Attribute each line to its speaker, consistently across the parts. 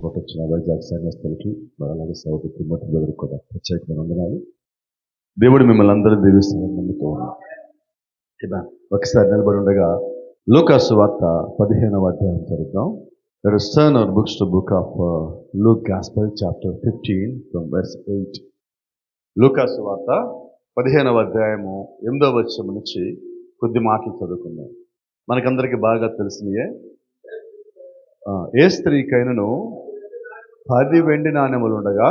Speaker 1: Support వచ్చిన వైజాగ్ సంఘస్థలకి అలాగే సౌదరికి మొత్తం దగ్గరికి కూడా ప్రత్యేకమైన వందనాలు. దేవుడు మిమ్మల్ని అందరూ దీవిస్తారని నమ్ముతూ ఉన్నాం. ఒకసారి నిలబడి ఉండగా లూకాసు వార్త 15వ అధ్యాయం చదువుతాం. Let us turn our books to book of Luke Gospel chapter 15 from verse 8. లూకాసు వార్త 15వ అధ్యాయము 8వ వచనం నుంచి కొద్ది మాటలు చదువుకుందాం. మనకందరికీ బాగా తెలిసినయే. ఏ స్త్రీకైనను 10 వెండి నాణెములు ఉండగా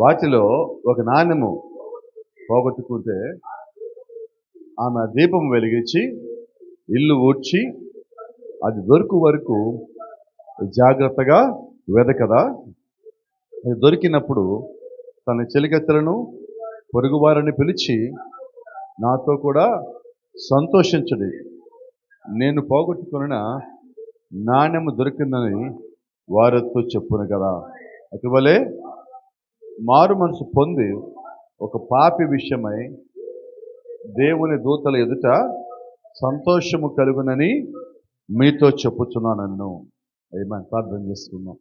Speaker 1: వాటిలో ఒక నాణెము పోగొట్టుకుంటే ఆమె దీపం వెలిగించి ఇల్లు ఊడ్చి అది దొరుకు వరకు జాగ్రత్తగా వెదకదా. అది దొరికినప్పుడు తన చెలికత్తెలను పొరుగువారిని పిలిచి నాతో కూడా సంతోషించడి, నేను పోగొట్టుకున్న నాణ్యము దొరికిందని వారితో చెప్పును కదా. అటువలే మారు మనసు పొంది ఒక పాపి విషయమై దేవుని దూతల ఎదుట సంతోషము కలుగునని మీతో చెప్పుచున్నాను. ఆమేన్. ప్రార్థన చేసుకుందాం.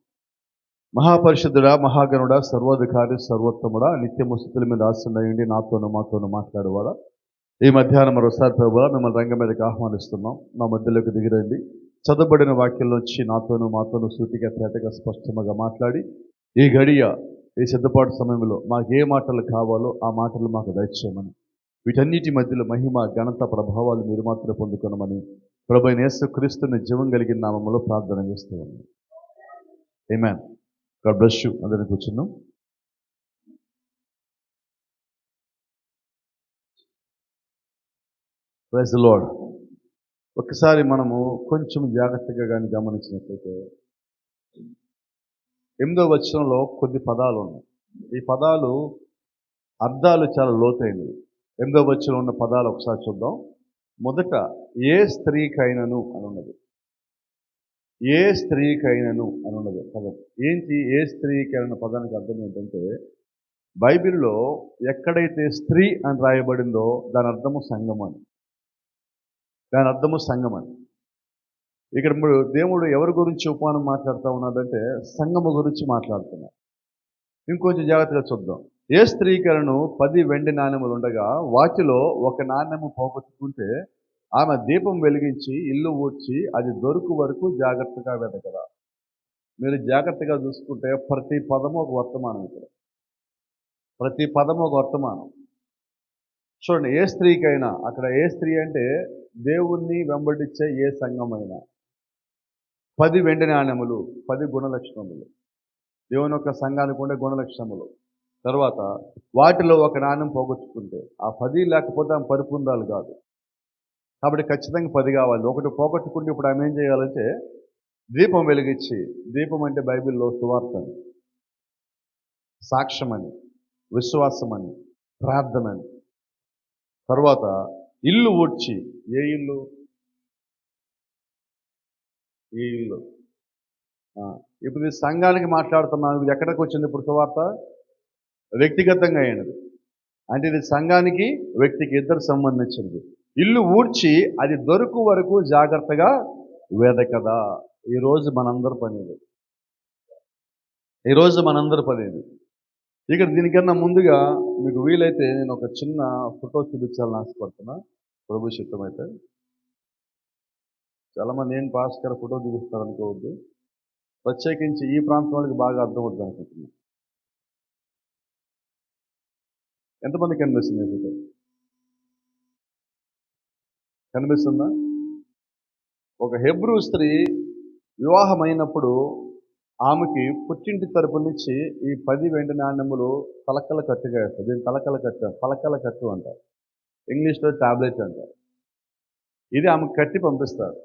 Speaker 1: మహాపరిశుద్ధుడా, మహాగణుడా, సర్వాధికారి, సర్వోత్తముడా, నిత్యము స్తుతుల మీద ఆసీనుడైయుండి నాతోనూ మాతోనూ మాట్లాడేవాడా, ఈ మధ్యాహ్నం మరోసారి ప్రభువా మిమ్మల్ని రంగం మీదకి ఆహ్వానిస్తున్నాం. మా మధ్యలోకి దిగిరండి. చదవబడిన వాక్యంలోంచి నాతోనూ సూటిగా తేటగా స్పష్టంగా మాట్లాడి ఈ గడియ ఈ సిద్ధపాటు సమయంలో మాకు ఏ మాటలు కావాలో ఆ మాటలు మాకు దయచేయమని, వీటన్నిటి మధ్యలో మహిమ, ఘనత, ప్రభావాలు మీరు మాత్రమే పొందుకోనమని ప్రభువైన యేసుక్రీస్తుని జీవం కలిగిన నామములో ప్రార్థన చేస్తూ ఉన్నాం. ఆమేన్. God bless you. అందరిని కూర్చున్నాం. Praise the Lord. ఒకసారి మనము కొంచెం జాగ్రత్తగా కానీ గమనించినట్లయితే 8వ వచనంలో కొద్ది పదాలు ఉన్నాయి. ఈ పదాలు అర్థాలు చాలా లోతైనవి. 8వ వచనంలో ఉన్న పదాలు ఒకసారి చూద్దాం. మొదట ఏ స్త్రీకైనను అని ఉన్నది. ఏ స్త్రీకైనను అని ఉన్నది పదం. ఏంటి ఏ స్త్రీకైన పదానికి అర్థం ఏంటంటే, బైబిల్లో ఎక్కడైతే స్త్రీ అని రాయబడిందో దాని అర్థము సంఘం అని. దాని అర్థము సంఘం అని. ఇక్కడ దేవుడు ఎవరి గురించి ఉపమానం మాట్లాడుతూ ఉన్నాడంటే సంఘము గురించి మాట్లాడుతున్నాడు. ఇంకొంచెం జాగ్రత్తగా చూద్దాం. ఏ స్త్రీకైనను 10 వెండి నాణెములు ఉండగా వాటిలో ఒక నాణెము పోగొట్టుకుంటే ఆమె దీపం వెలిగించి ఇల్లు ఊడ్చి అది దొరుకు వరకు జాగ్రత్తగా వెతకదా. మీరు జాగ్రత్తగా చూసుకుంటే ప్రతి పదము ఒక వర్తమానం. ఇక్కడ ప్రతి పదము ఒక వర్తమానం. చూడండి, ఏ స్త్రీకైనా, అక్కడ ఏ స్త్రీ అంటే దేవుణ్ణి వెంబడించే ఏ సంఘమైనా 10 వెండి నాణెములు, 10 గుణలక్షణములు, దేవుని యొక్క సంఘానికి ఉండే గుణలక్షణములు. తర్వాత వాటిలో ఒక నాణ్యం పోగొట్టుకుంటే ఆ 10 లేకపోతే ఆమె పరిపూర్ణాలు కాదు. కాబట్టి ఖచ్చితంగా 10 కావాలి. ఒకటి పోగొట్టుకుంటే ఇప్పుడు ఆమె ఏం చేయాలంటే దీపం వెలిగించి, దీపం అంటే బైబిల్లో సువార్త అని, సాక్ష్యమని, విశ్వాసమని, ప్రార్థనని. తర్వాత ఇల్లు ఊడ్చి, ఏ ఇల్లు? ఈ ఇల్లు. ఇప్పుడు ఈ సంఘానికి మాట్లాడుతున్నాను. ఎక్కడికి వచ్చింది ఇప్పుడు సువార్త? వ్యక్తిగతంగా అయినది. అంటే ఇది సంఘానికి, వ్యక్తికి, ఇద్దరు సంబంధించింది. ఇల్లు ఊడ్చి అది దొరుకు వరకు జాగ్రత్తగా వెదకదా. ఈరోజు మనందరి పని ఇది. ఈరోజు మనందరి పని ఇది. ఇక్కడ దీనికన్నా ముందుగా మీకు వీలైతే నేను ఒక చిన్న ఫోటో చూపించాలని ఆశపడుతున్నా. ప్రభు చిత్తమైతే. చాలామంది ఏం పాస్టర్ గారు ఫోటో చూపిస్తారనుకోవద్దు. ప్రత్యేకించి ఈ ప్రాంతం వాళ్ళకి బాగా అర్థమవుతుంది అనుకుంటున్నాను. ఎంతమంది కనిపిస్తుంది ఫోటో? కనిపిస్తుందా? ఒక హెబ్రూ స్త్రీ వివాహమైనప్పుడు ఆమెకి పుట్టింటి తరపు నుంచి ఈ 10 వెండి నాణ్యములు తలకల కట్టుగా వేస్తారు. దీన్ని తలకల కట్టు, పలకల కట్టు అంటారు. ఇంగ్లీష్లో టాబ్లెట్ అంటారు. ఇది ఆమెకు కట్టి పంపిస్తారు.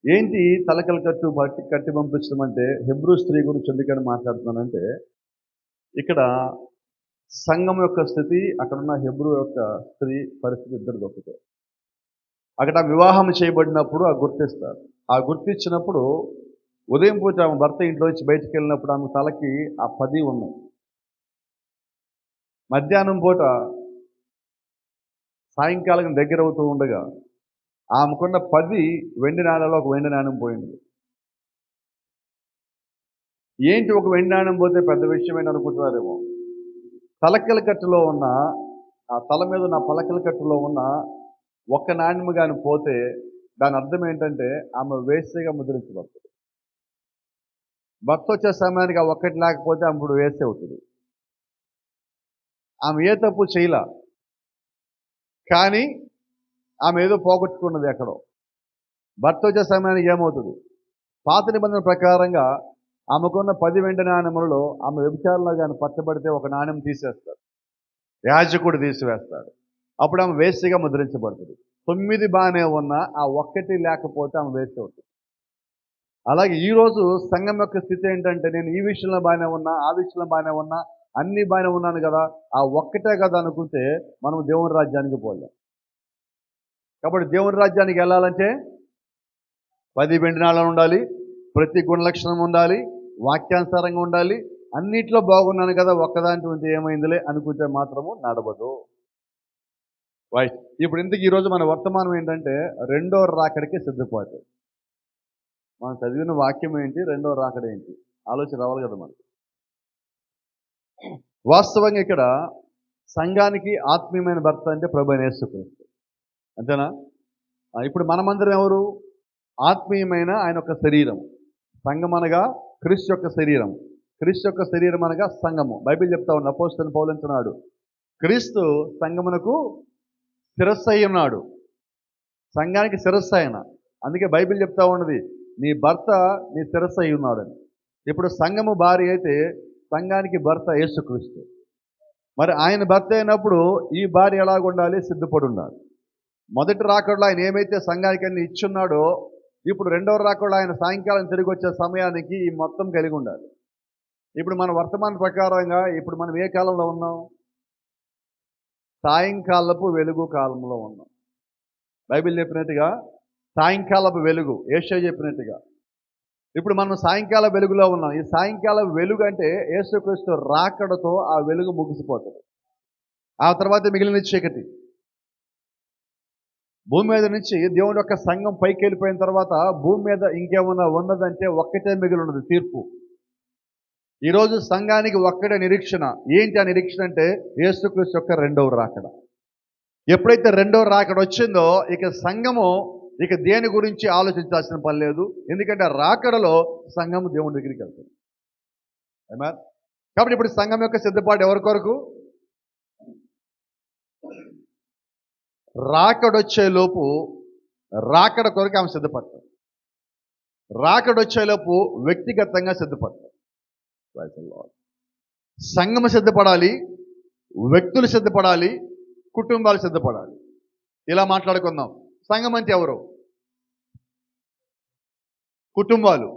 Speaker 1: ఏంటి తలకల కట్టు కట్టి పంపించడం అంటే? హెబ్రూ స్త్రీ గురించి ఎందుకని మాట్లాడుతున్నానంటే, ఇక్కడ సంఘం యొక్క స్థితి, అక్కడున్న హెబ్రూ యొక్క స్త్రీ పరిస్థితి ఇద్దరు ఒకటే. అక్కడ వివాహం చేయబడినప్పుడు ఆ గుర్తిస్తారు. ఆ గుర్తించినప్పుడు ఉదయం పూట ఆమె భర్త ఇంట్లో నుంచి బయటికి వెళ్ళినప్పుడు ఆమె తలకి ఆ 10 ఉన్నాయి. మధ్యాహ్నం పూట సాయంకాలం దగ్గర అవుతూ ఉండగా ఆమెకున్న 10 వెండి నాణాలు ఒక వెండి నాణ్యం పోయింది. ఏంటి ఒక వెండి నాణ్యం పోతే పెద్ద విషయమేంటి అనుకుంటున్నారేమో. తలకల కట్టులో ఉన్న ఆ తల మీద ఉన్న పలకల కట్టులో ఉన్న ఒక్క నాణ్యం కానీ పోతే దాని అర్థం ఏంటంటే ఆమె వేశ్యగా ముద్రించబడుతుంది. భర్త వచ్చే సమయానికి ఆ ఒక్కటి లేకపోతే ఆమె ఇప్పుడు వేస్ట్ అవుతుంది. ఆమె ఏ తప్పు చేయలా, కానీ ఆమె ఏదో పోగొట్టుకున్నది ఎక్కడో. భర్త వచ్చే సమయానికి ఏమవుతుంది? పాత నిబంధన ప్రకారంగా ఆమెకున్న 10 వెండి నాణ్యములలో ఆమె వ్యభిచారంలో కానీ పట్టబడితే ఒక నాణ్యం తీసేస్తాడు, యాజకుడు తీసివేస్తాడు. అప్పుడు ఆమె వేశ్యగా ముద్రించబడుతుంది. 9 బాగానే ఉన్నా ఆ ఒక్కటి లేకపోతే ఆమె వేస్ట్ అవుతుంది. అలాగే ఈరోజు సంఘం యొక్క స్థితి ఏంటంటే, నేను ఈ విషయంలో బాగానే ఉన్నా, ఆ విషయంలో బాగానే ఉన్నా, అన్నీ బాగానే ఉన్నాను కదా, ఆ ఒక్కటే కదా అనుకుంటే మనం దేవుని రాజ్యానికి పోలేం. కాబట్టి దేవుని రాజ్యానికి వెళ్ళాలంటే 10 వెండి నాణాలు ఉండాలి, ప్రతి గుణలక్షణం ఉండాలి, వాక్యానుసారంగా ఉండాలి. అన్నిట్లో బాగున్నాను కదా, ఒక్కదాంటి ఏమైందిలే అనుకుంటే మాత్రము నడవదు. రైట్. ఇప్పుడు ఇంతకు ఈరోజు మన వర్తమానం ఏంటంటే, రెండో రాకడికి సిద్ధపాటు. మనం చదివిన వాక్యం ఏంటి, రెండో రాకడ ఏంటి, ఆలోచన రావాలి కదా మనకి. వాస్తవంగా ఇక్కడ సంఘానికి ఆత్మీయమైన భర్త అంటే ప్రభువైన యేసుక్రీస్తు, అంతేనా? ఇప్పుడు మనమందరం ఎవరు? ఆత్మీయమైన ఆయన యొక్క శరీరం. సంఘం అనగా క్రీస్తు యొక్క శరీరం. క్రీస్తు యొక్క శరీరం అనగా సంఘము. బైబిల్ చెప్తా ఉంది, అపోస్తలుడైన పౌలు అంటున్నాడు, క్రీస్తు సంఘమునకు శిరస్సు అయి ఉన్నాడు. సంఘానికి శిరస్సు ఆయన. అందుకే బైబిల్ చెప్తా ఉన్నది, నీ భర్త నీ శిరస్సు అయి ఉన్నాడని. ఇప్పుడు సంఘము భార్య అయితే సంఘానికి భర్త యేసుక్రీస్తు. మరి ఆయన భర్త అయినప్పుడు ఈ భార్య ఎలాగ ఉండాలి? సిద్ధపడి ఉండాలి. మొదటి రాకడలో ఆయన ఏమైతే సంఘానికి అన్ని ఇచ్చున్నాడో, ఇప్పుడు రెండవ రాకడలో ఆయన సాయంకాలం తిరిగి వచ్చే సమయానికి ఈ మొత్తం కలిగి ఉండాలి. ఇప్పుడు మన వర్తమాన ప్రకారంగా ఇప్పుడు మనం ఏ కాలంలో ఉన్నాం? సాయంకాలపు వెలుగు కాలంలో ఉన్నాం. బైబిల్ చెప్పినట్టుగా సాయంకాలపు వెలుగు, యేషయ్య చెప్పినట్టుగా ఇప్పుడు మనం సాయంకాల వెలుగులో ఉన్నాం. ఈ సాయంకాల వెలుగు అంటే యేసుక్రీస్తు రాకడతో ఆ వెలుగు ముగిసిపోతుంది. ఆ తర్వాత మిగిలిన చీకటి. భూమి మీద నుంచి దేవుని యొక్క సంఘం పైకి వెళ్ళిపోయిన తర్వాత భూమి మీద ఇంకేమన్నా ఉన్నదంటే ఒక్కటే మిగిలి ఉన్నది, తీర్పు. ఈరోజు సంఘానికి ఒక్కటే నిరీక్షణ. ఏంటి ఆ నిరీక్షణ అంటే యేసుక్రీస్తు యొక్క రెండవ రాకడ. ఎప్పుడైతే రెండవ రాకడ వచ్చిందో ఇక సంఘము ఇక దేని గురించి ఆలోచించాల్సిన పని లేదు. ఎందుకంటే రాకడలో సంఘము దేవుని దగ్గరికి వెళ్తుంది. కాబట్టి ఇప్పుడు సంఘం యొక్క సిద్ధపాటు ఎవరి కొరకు? రాకడొచ్చేలోపు రాకడ కొరకు ఆమె సిద్ధపడతారు. రాకడొచ్చేలోపు వ్యక్తిగతంగా సిద్ధపడతారు. సంఘము సిద్ధపడాలి, వ్యక్తులు సిద్ధపడాలి, కుటుంబాలు సిద్ధపడాలి. ఇలా మాట్లాడుకుందాం. సంఘం అంటే ఎవరు? కుటుంబాలు.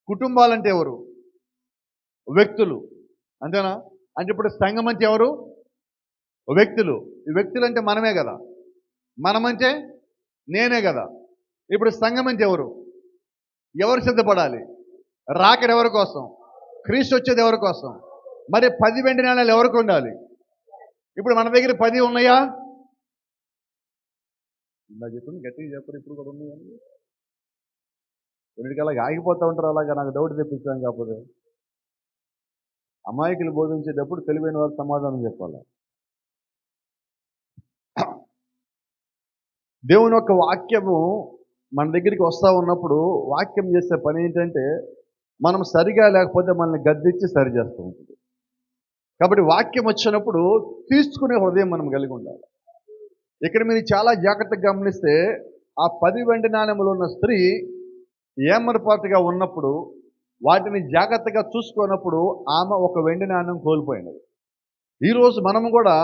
Speaker 1: కుటుంబాలు అంటే ఎవరు? వ్యక్తులు. అంతేనా? అంటే ఇప్పుడు సంఘం అంటే ఎవరు? వ్యక్తులు. ఈ వ్యక్తులు అంటే మనమే కదా, మనమంటే నేనే కదా. ఇప్పుడు సంఘం అంటే ఎవరు? ఎవరు సిద్ధపడాలి? రాకడ ఎవరి కోసం? క్రీస్తు వచ్చేది ఎవరి కోసం? మరి 10 వెండి నాణాలు ఎవరికి ఉండాలి? ఇప్పుడు మన దగ్గర 10 ఉన్నాయా? ఇలా చెప్పింది గట్టిగా చెప్పరు. ఇప్పుడు కూడా ఉన్నాయని కొన్నిటికి అలాగ ఆగిపోతూ ఉంటారు. అలాగా నాకు డౌట్ తెప్పించాను. కాకపోతే అమాయకులు బోధించేటప్పుడు తెలివైన వారు సమాధానం చెప్పాలి. దేవుని యొక్క వాక్యము మన దగ్గరికి వస్తూ ఉన్నప్పుడు వాక్యం చేసే పని ఏంటంటే, మనం సరిగా లేకపోతే మనల్ని గద్దించి సరి చేస్తూ ఉంటుంది. కాబట్టి వాక్యం వచ్చినప్పుడు తీసుకునే హృదయం మనం కలిగి ఉండాలి. ఇక్కడ మీరు చాలా జాగ్రత్తగా గమనిస్తే ఆ 10 వెండి నాణెములు ఉన్న స్త్రీ ఏమరపాటుగా ఉన్నప్పుడు వాటిని జాగ్రత్తగా చూసుకున్నప్పుడు ఆమె ఒక వెండి నాణ్యం కోల్పోయినది. ఈరోజు మనము కూడా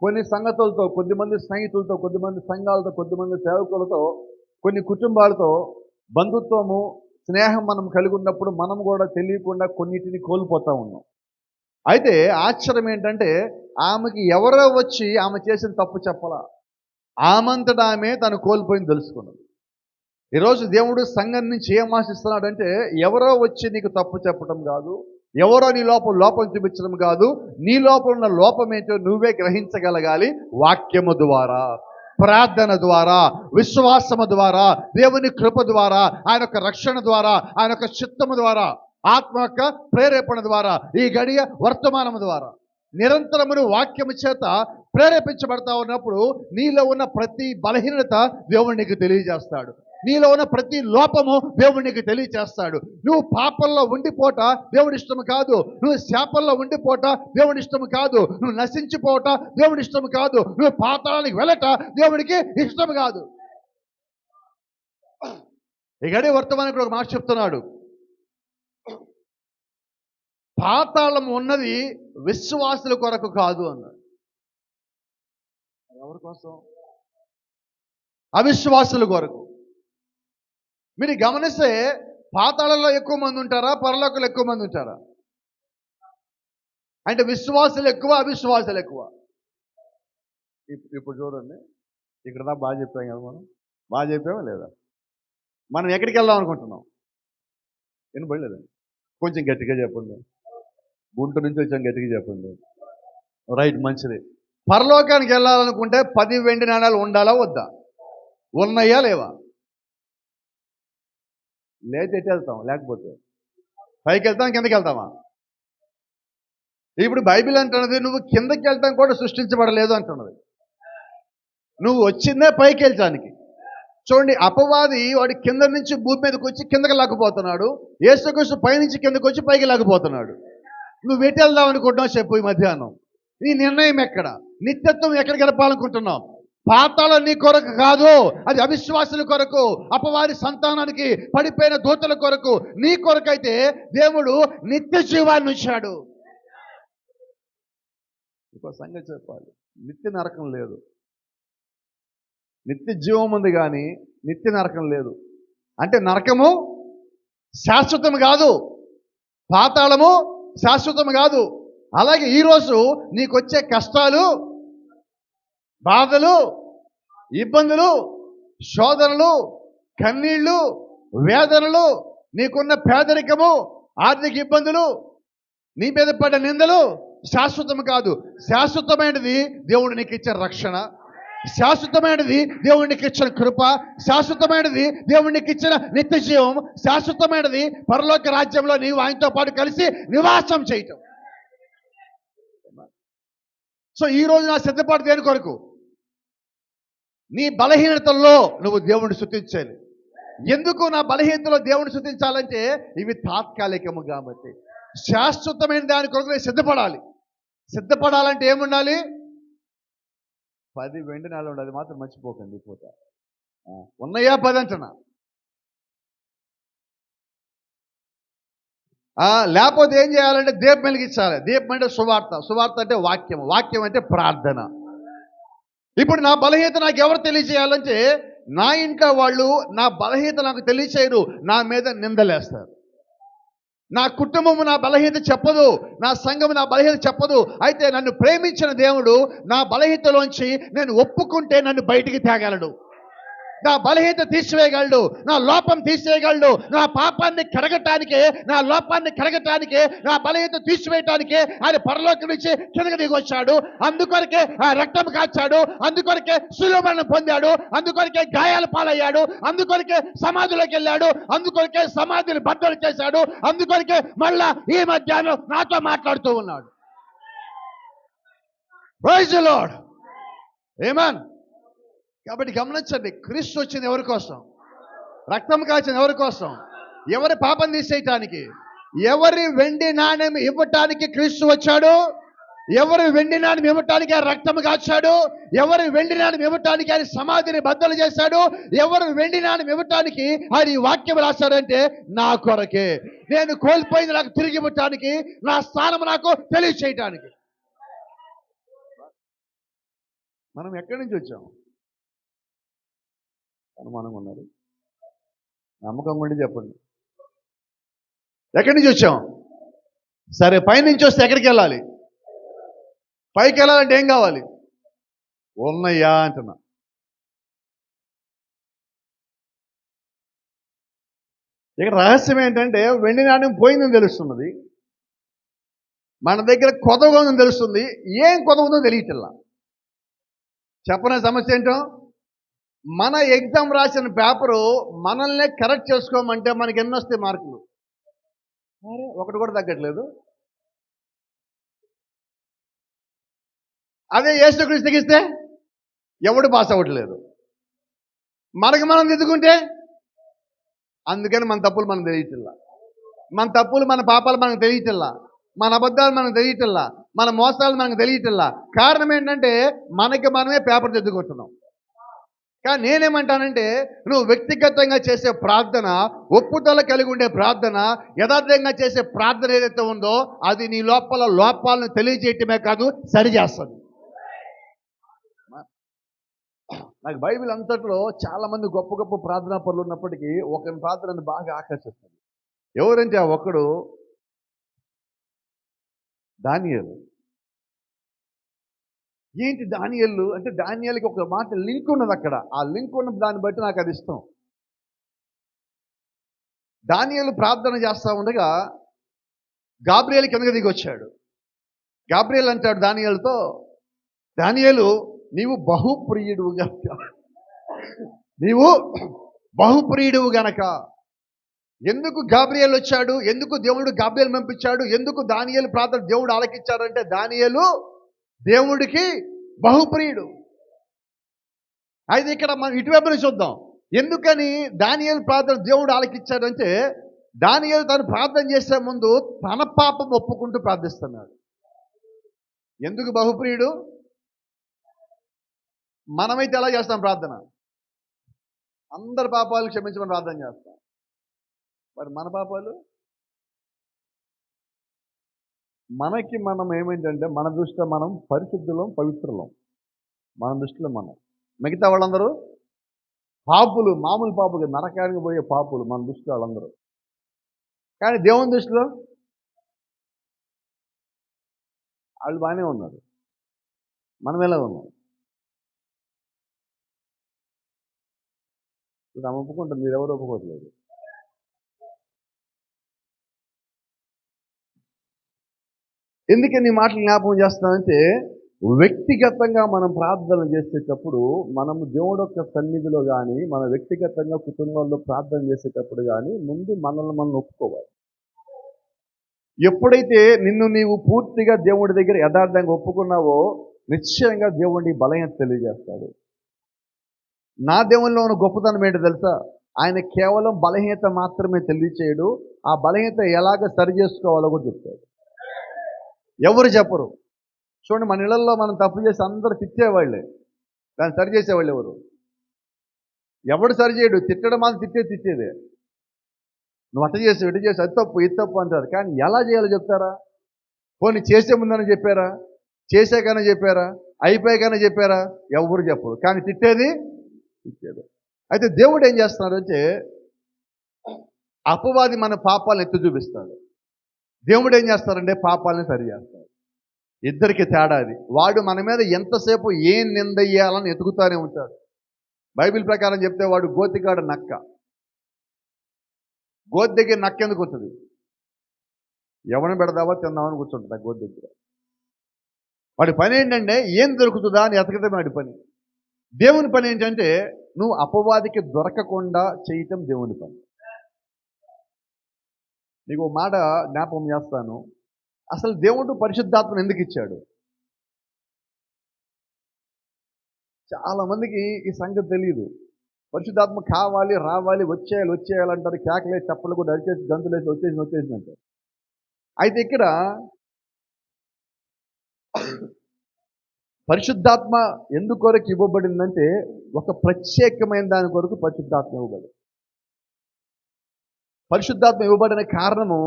Speaker 1: కొన్ని సంగతులతో, కొద్దిమంది స్నేహితులతో, కొద్దిమంది సంఘాలతో, కొద్దిమంది సేవకులతో, కొన్ని కుటుంబాలతో బంధుత్వము, స్నేహం మనం కలిగి ఉన్నప్పుడు మనం కూడా తెలియకుండా కొన్నిటిని కోల్పోతూ ఉన్నాం. అయితే ఆశ్చర్యం ఏంటంటే ఆమెకి ఎవరో వచ్చి ఆమె చేసిన తప్పు చెప్పాలా, ఆమంతటా ఆమె తను కోల్పోయింది తెలుసుకున్నది. ఈరోజు దేవుడు సంఘం నుంచి ఏం ఆశిస్తున్నాడంటే, ఎవరో వచ్చి నీకు తప్పు చెప్పడం కాదు, ఎవరో నీ లోపం చూపించడం కాదు, నీ లోపల ఉన్న లోపం ఏంటో నువ్వే గ్రహించగలగాలి. వాక్యము ద్వారా, ప్రార్థన ద్వారా, విశ్వాసము ద్వారా, దేవుని కృప ద్వారా, ఆయన యొక్క రక్షణ ద్వారా, ఆయన యొక్క చిత్తము ద్వారా.
Speaker 2: ఆత్మ యొక్క ప్రేరేపణ ద్వారా, ఈ గడియ వర్తమానము ద్వారా నిరంతరమును వాక్యము చేత ప్రేరేపించబడతా ఉన్నప్పుడు నీలో ఉన్న ప్రతి బలహీనత దేవుడు నీకు తెలియజేస్తాడు. నీలో ఉన్న ప్రతి లోపము దేవుడు నీకు తెలియజేస్తాడు. నువ్వు పాపంలో ఉండిపోట దేవుడి ఇష్టము కాదు. నువ్వు శాపంలో ఉండిపోట దేవుడి ఇష్టము కాదు. నువ్వు నశించిపోవట దేవుడి ఇష్టము కాదు. నువ్వు పాతాళానికి వెళ్ళట దేవుడికి ఇష్టము కాదు. ఈ గడి వర్తమానికి ఒక మాట చెప్తున్నాడు. పాతాళం ఉన్నది విశ్వాసుల కొరకు కాదు అన్నాడు. ఎవరి కోసం? అవిశ్వాసుల కొరకు. మీరు గమనిస్తే పాతాళంలో ఎక్కువ మంది ఉంటారా, పరలోకంలో ఎక్కువ మంది ఉంటారా? అంటే విశ్వాసులు ఎక్కువ, అవిశ్వాసులు ఎక్కువ. ఇప్పుడు చూడండి, ఇక్కడ దా బాగా చెప్పాం కదా, మనం బాగా చెప్పామా లేదా? మనం ఎక్కడికి వెళ్దాం అనుకుంటున్నాం? వినపడలేదండి, కొంచెం గట్టిగా చెప్పండి. గుంటూరు నుంచి వచ్చాం, గట్టిగా చెప్పండి. రైట్, మంచిది. పరలోకానికి వెళ్ళాలనుకుంటే 10 వెండి నాణాలు ఉండాలా వద్దా? ఉన్నాయా లేవా? లేచి ఎట్టి వెళ్తాం? లేకపోతే పైకి వెళ్తాం, కిందకి వెళ్తామా? ఇప్పుడు బైబిల్ అంటున్నది నువ్వు కిందకి వెళ్తాం కూడా సృష్టించబడలేదు అంటున్నది. నువ్వు వచ్చిందే పైకి వెళ్తానికి. చూడండి, అపవాది వాడి కింద నుంచి భూమి మీదకి వచ్చి కిందకి లాక్కుపోతున్నాడు. యేసుక్రీస్తు పైనుంచి కిందకి వచ్చి పైకి లాక్కుపోతున్నాడు. నువ్వు ఎటు వెళ్దాం అనుకుంటున్నావు చెప్పు? ఈ మధ్యాహ్నం నీ నిర్ణయం ఎక్కడ? నిత్యత్వం ఎక్కడ గడపాలనుకుంటున్నావు? పాతాళం నీ కొరకు కాదు, అది అవిశ్వాసుల కొరకు, అపవాది సంతానానికి, పడిపోయిన దూతల కొరకు. నీ కొరకైతే దేవుడు నిత్య జీవాన్ని ఉంచాడు. ఇంకో సంగతి చెప్పాలి, నిత్య నరకం లేదు. నిత్య జీవం ఉంది కానీ నిత్య నరకం లేదు. అంటే నరకము శాశ్వతం కాదు, పాతాళము శాశ్వతం కాదు. అలాగే ఈరోజు నీకు వచ్చే కష్టాలు, బాధలు, ఇబ్బందులు, శోధనలు, కన్నీళ్లు, వేదనలు, నీకున్న పేదరికము, ఆర్థిక ఇబ్బందులు, నీ మీద పడ్డ నిందలు శాశ్వతం కాదు. శాశ్వతమైనది దేవుడు నీకు ఇచ్చిన రక్షణ, శాశ్వతమైనది దేవుడు నీకు ఇచ్చిన కృప, శాశ్వతమైనది దేవుడు నీకు ఇచ్చిన నిత్య జీవం, శాశ్వతమైనది పరలోక రాజ్యంలో నీవు ఆయనతో పాటు కలిసి నివాసం చేయటం. సో ఈ రోజు నా సిద్ధపాటు దేని కొరకు? నీ బలహీనతల్లో నువ్వు దేవుడిని స్తుతించాలి. ఎందుకు నా బలహీనతలో దేవుడిని స్తుతించాలంటే ఇవి తాత్కాలికము కాబట్టి. శాశ్వతమైన దాని కొరకు నేను సిద్ధపడాలి. సిద్ధపడాలంటే ఏముండాలి? 10 వెండి నాలుగు ఉండాలి. అది మాత్రం మర్చిపోకండి. పోతా ఉన్నాయా 10 అంటున్నా. లేకపోతే ఏం చేయాలంటే దీపం వెలిగించాలి. దీపం అంటే సువార్త, సువార్త అంటే వాక్యం, వాక్యం అంటే ప్రార్థన. ఇప్పుడు నా బలహీనత నాకు ఎవరు తెలియజేయాలంటే నా ఇంట్లో వాళ్ళు నా బలహీనత నాకు తెలియచేయరు, నా మీద నిందలేస్తారు. నా కుటుంబము నా బలహీనత చెప్పదు, నా సంఘము నా బలహీనత చెప్పదు. అయితే నన్ను ప్రేమించిన దేవుడు నా బలహీనతలోంచి నేను ఒప్పుకుంటే నన్ను బయటికి తేగలడు. నా బలహీనత తీసివేయగలడు, నా లోపం తీసేయగలడు. నా పాపాన్ని కడగటానికే, నా లోపాన్ని కడగటానికే, నా బలహీనత తీసివేయటానికే ఆయన పరలోకం నుంచి కిందకి దిగొచ్చాడు. అందుకొరకే ఆ రక్తం కాచాడు, అందుకొరకే శిలువ మరణం పొందాడు, అందుకొరకే గాయాల పాలయ్యాడు, అందుకొరకే సమాధిలోకి వెళ్ళాడు, అందుకొరకే సమాధిని బద్దలు చేశాడు, అందుకొరకే మళ్ళా ఈ మధ్యాహ్నం నాతో మాట్లాడుతూ ఉన్నాడు. Praise the Lord. ఆమేన్. కాబట్టి గమనించండి, క్రీస్తు వచ్చింది ఎవరి కోసం? రక్తం కాచింది ఎవరి కోసం? ఎవరి పాపం తీసేయటానికి. ఎవరి వెండి నాణ్యం ఇవ్వటానికి క్రీస్తు వచ్చాడు. ఎవరి వెండి నాణ్యం ఇవ్వటానికి ఆయన రక్తం కాచాడు. ఎవరి వెండి నాణ్యం ఇవ్వటానికి ఆయన సమాధిని బద్దలు చేశాడు. ఎవరి వెండి నాణ్యం ఇవ్వటానికి ఆయన ఈ వాక్యం రాశాడంటే నా కొరకే. నేను కోల్పోయింది నాకు తిరిగి ఇవ్వటానికి, నా స్థానం నాకు తెలియచేయటానికి. మనం ఎక్కడి నుంచి వచ్చాము? అనుమానంగా ఉన్నారు, నమ్మకం ఉండి చెప్పండి. ఎక్కడి నుంచి వచ్చాం? సరే, పైనుంచి వస్తే ఎక్కడికి వెళ్ళాలి? పైకి వెళ్ళాలంటే ఏం కావాలి? ఉన్నాయా అంటున్నా. ఇక్కడ రహస్యం ఏంటంటే వెండి నాణ్యం పోయిందని తెలుస్తున్నది, మన దగ్గర కొదవగా ఉందని తెలుస్తుంది. ఏం కొదవ ఉందో తెలియట్లా. చెప్పనే సమస్య ఏంటో, మన ఎగ్జామ్ రాసిన పేపరు మనల్నే కరెక్ట్ చేసుకోమంటే మనకి ఎన్ని వస్తాయి మార్కులు? అరే ఒకటి కూడా తగ్గట్లేదు. అదే యేసుక్రీస్తుకి ఇస్తే ఎవడు పాస్ అవ్వట్లేదు. మనకి మనం దిద్దుకుంటే అందుకని మన తప్పులు మనకు తెలియటిల్లా. మన తప్పులు మన పాపాలు మనకు తెలియటిల్లా. మన అబద్ధాలు మనకు తెలియటిల్లా. మన మోసాలు మనకు తెలియటిల్లా. కారణం ఏంటంటే మనకి మనమే పేపర్ దిద్దుకుంటున్నాం. కానీ నేనేమంటానంటే నువ్వు వ్యక్తిగతంగా చేసే ప్రార్థన, ఒప్పుదల కలిగి ఉండే ప్రార్థన, యథార్థంగా చేసే ప్రార్థన ఏదైతే ఉందో అది నీ లోపల లోపాలను తెలియజేయటమే కాదు, సరిచేస్తుంది. నాకు బైబిల్ అంతట్లో చాలా మంది గొప్ప గొప్ప ప్రార్థనా పనులు ఉన్నప్పటికీ ఒకరి ప్రార్థనను బాగా ఆకర్షిస్తుంది. ఎవరంటే ఆ ఒక్కడు దానియేలు. ఏంటి దానియేలు అంటే దానియేలుకి ఒక మాట లింక్ ఉన్నది అక్కడ. ఆ లింక్ ఉన్న దాన్ని బట్టి నాకు అది ఇష్టం. దానియేలు ప్రార్థన చేస్తా ఉండగా గాబ్రియేలు కిందకి దిగి వచ్చాడు. గాబ్రియేలు అంటాడు దానియేలుతో, దానియేలు నీవు బహుప్రియుడు గనక, నీవు బహుప్రియుడు గనక. ఎందుకు గాబ్రియేలు వచ్చాడు? ఎందుకు దేవుడు గాబ్రియేలు పంపించాడు? ఎందుకు దానియేలు ప్రార్థన దేవుడు ఆలకించాడంటే దానియేలు దేవుడికి బహుప్రియుడు. అయితే ఇక్కడ మనం ఇటువైపుని చూద్దాం. ఎందుకని దానియేలు ప్రార్థన దేవుడు ఆలకించాడంటే దానియేలు తను ప్రార్థన చేసే ముందు తన పాపం ఒప్పుకుంటూ ప్రార్థిస్తున్నాడు. ఎందుకు బహుప్రియుడు? మనమైతే ఎలా చేస్తాం ప్రార్థన? అందరి పాపాలు క్షమించమని ప్రార్థన చేస్తాం. మరి మన పాపాలు మనకి మనం ఏమైందంటే మన దృష్టిలో మనం పరిశుద్ధులం, పవిత్రులం. మన దృష్టిలో మనం. మిగతా వాళ్ళందరూ పాపులు, మామూలు పాపులు, నరకానికి పోయే పాపులు మన దృష్టిలో వాళ్ళందరూ. కానీ దేవుని దృష్టిలో వాళ్ళు బాగానే ఉన్నారు, మనం ఎలా ఉన్నాం? ఇప్పుడు ఆమె ఒప్పుకుంటారు, మీరెవరు ఒప్పుకోవట్లేదు. ఎందుకని ఈ మాటలు జ్ఞాపకం చేస్తానంటే వ్యక్తిగతంగా మనం ప్రార్థన చేసేటప్పుడు మనము దేవుడు యొక్క సన్నిధిలో కానీ మన వ్యక్తిగతంగా కుటుంబంలో ప్రార్థన చేసేటప్పుడు కానీ ముందు మనల్ని మనం ఒప్పుకోవాలి. ఎప్పుడైతే నిన్ను నీవు పూర్తిగా దేవుడి దగ్గర యథార్థంగా ఒప్పుకున్నావో నిశ్చయంగా దేవుడి బలహీనత తెలియజేస్తాడు. నా దేవునిలో ఉన్న గొప్పతనం ఏంటో తెలుసా? ఆయన కేవలం బలహీనత మాత్రమే తెలియచేయడు, ఆ బలహీనత ఎలాగ సరి చేసుకోవాలో కూడా చెప్తాడు. ఎవరు చెప్పరు. చూడండి, మన ఇళ్లలో మనం తప్పు చేసి అందరూ తిట్టేవాళ్ళే, దాన్ని సరి చేసేవాళ్ళు ఎవరు? ఎవడు సరి చేయడు. తిట్టడం మాత్రం తిట్టేదే. నువ్వు అట్ట చేసావు, ఇటు చేసి అది తప్పు ఇది తప్పు అంటారు. కానీ ఎలా చేయాలో చెప్తారా? పోనీ చేసే ముందని చెప్పారా? చేసాకనే చెప్పారా? అయిపోయాకనే చెప్పారా? ఎవరు చెప్పరు. కానీ తిట్టేది. అయితే దేవుడు ఏం చేస్తున్నాడు అంటే అపవాది మన పాపాలను ఎత్తి చూపిస్తాడు, దేవుడు ఏం చేస్తారంటే పాపాలని సరి చేస్తాడు. ఇద్దరికి తేడా అది. వాడు మన మీద ఎంతసేపు ఏం నిందయ్యాలని ఎతుకుతానే ఉంటాడు. బైబిల్ ప్రకారం చెప్తే వాడు గోతిగాడు నక్క. గోతి దగ్గర నక్క ఎందుకు వస్తుంది? ఎవరిని పెడదావా తిందామని కూర్చుంటుంది ఆ గోతి దగ్గర. వాడి పని ఏంటంటే ఏం దొరుకుతుందా అని ఎతకటం వాడి పని. దేవుని పని ఏంటంటే నువ్వు అపవాదికి దొరకకుండా చేయటం దేవుని పని. నీకు ఒక మాట జ్ఞాపకం చేస్తాను. అసలు దేవుడు పరిశుద్ధాత్మను ఎందుకు ఇచ్చాడు? చాలా మందికి ఈ సంగతి తెలియదు. పరిశుద్ధాత్మ కావాలి, రావాలి, వచ్చేయాలంటారు. కేకలేసి చప్పలు కూడా అరిచేసి గంతులేసి వచ్చేసి అంటారు. అయితే ఇక్కడ పరిశుద్ధాత్మ ఎందుకొరకు ఇవ్వబడిందంటే ఒక ప్రత్యేకమైన దాని కొరకు పరిశుద్ధాత్మ ఇవ్వబడింది. పరిశుద్ధాత్మ ఇవ్వబడిన కారణము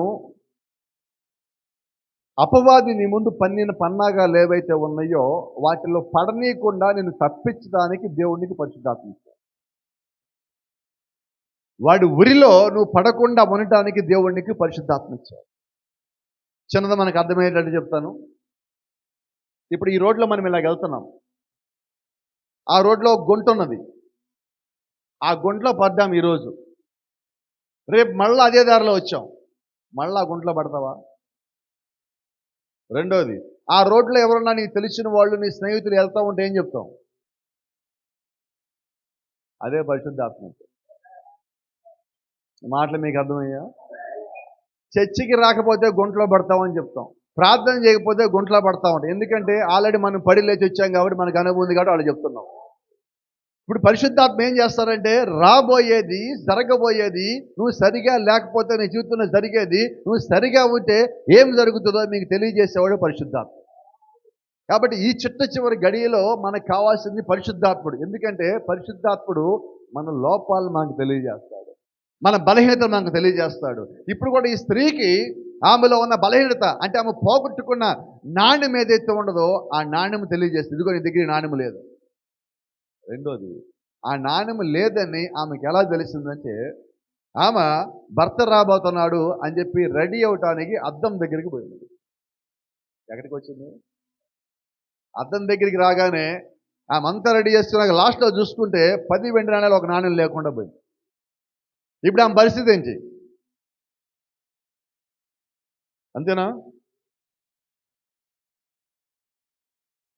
Speaker 2: అపవాది నీ ముందు పన్నిన పన్నాగాలు ఏవైతే ఉన్నాయో వాటిలో పడనీయకుండా నేను తప్పించడానికి దేవునికి పరిశుద్ధాత్మ ఇచ్చాడు. వాడి ఉరిలో నువ్వు పడకుండా ఉండటానికి దేవునికి పరిశుద్ధాత్మ ఇచ్చాడు. చిన్నది మనకు అర్థమయ్యేటట్టు చెప్తాను. ఇప్పుడు ఈ రోడ్లో మనం ఇలాగ వెళ్తున్నాం. ఆ రోడ్లో ఒక గుంట ఉన్నది. ఆ గుంటలో పడ్డాం ఈరోజు. రేపు మళ్ళీ అదే దారిలో వచ్చాం, మళ్ళీ ఆ గుంటలో పడతావా? రెండోది, ఆ రోడ్లో ఎవరన్నా నీకు తెలిసిన వాళ్ళు నీ స్నేహితులు వెళ్తా ఉంటే ఏం చెప్తాం? అదే పరిశుద్ధాత్మ. మాటలు మీకు అర్థమయ్యా? చర్చికి రాకపోతే గుంట్లో పడతామని చెప్తాం, ప్రార్థన చేయకపోతే గుంట్లో పడతా ఉంటాం. ఎందుకంటే ఆల్రెడీ మనం పడి లేచి వచ్చాం కాబట్టి మనకు అనుభవం ఉంది కాబట్టి వాళ్ళు చెప్తున్నాం. ఇప్పుడు పరిశుద్ధాత్మ ఏం చేస్తారంటే రాబోయేది, జరగబోయేది, నువ్వు సరిగా లేకపోతే నీ జీవితంలో జరిగేది, నువ్వు సరిగా ఉంటే ఏం జరుగుతుందో మీకు తెలియజేసేవాడు పరిశుద్ధాత్మ. కాబట్టి ఈ చిట్ట చివరి గడియలో మనకు కావాల్సింది పరిశుద్ధాత్ముడు. ఎందుకంటే పరిశుద్ధాత్ముడు మన లోపాలను మనకు తెలియజేస్తాడు, మన బలహీనతను మనకు తెలియజేస్తాడు. ఇప్పుడు కూడా ఈ స్త్రీకి ఆమెలో ఉన్న బలహీనత అంటే ఆమె పోగొట్టుకున్న నాణ్యం ఏదైతే ఉండదో ఆ నాణ్యం తెలియజేస్తుంది. ఇదిగో నీ దగ్గర నాణ్యం లేదు. రెండోది, ఆ నాణ్యం లేదని ఆమెకి ఎలా తెలిసిందంటే ఆమె భర్త రాబోతున్నాడు అని చెప్పి రెడీ అవటానికి అద్దం దగ్గరికి పోయింది. ఎక్కడికి వచ్చింది? అద్దం దగ్గరికి రాగానే ఆమె అంతా రెడీ చేసుకున్నాక లాస్ట్లో చూసుకుంటే 10 వెండి నాణ్యాలు ఒక నాణ్యం లేకుండా పోయింది. ఇప్పుడు ఆమె పరిస్థితి ఏంటి? అంతేనా?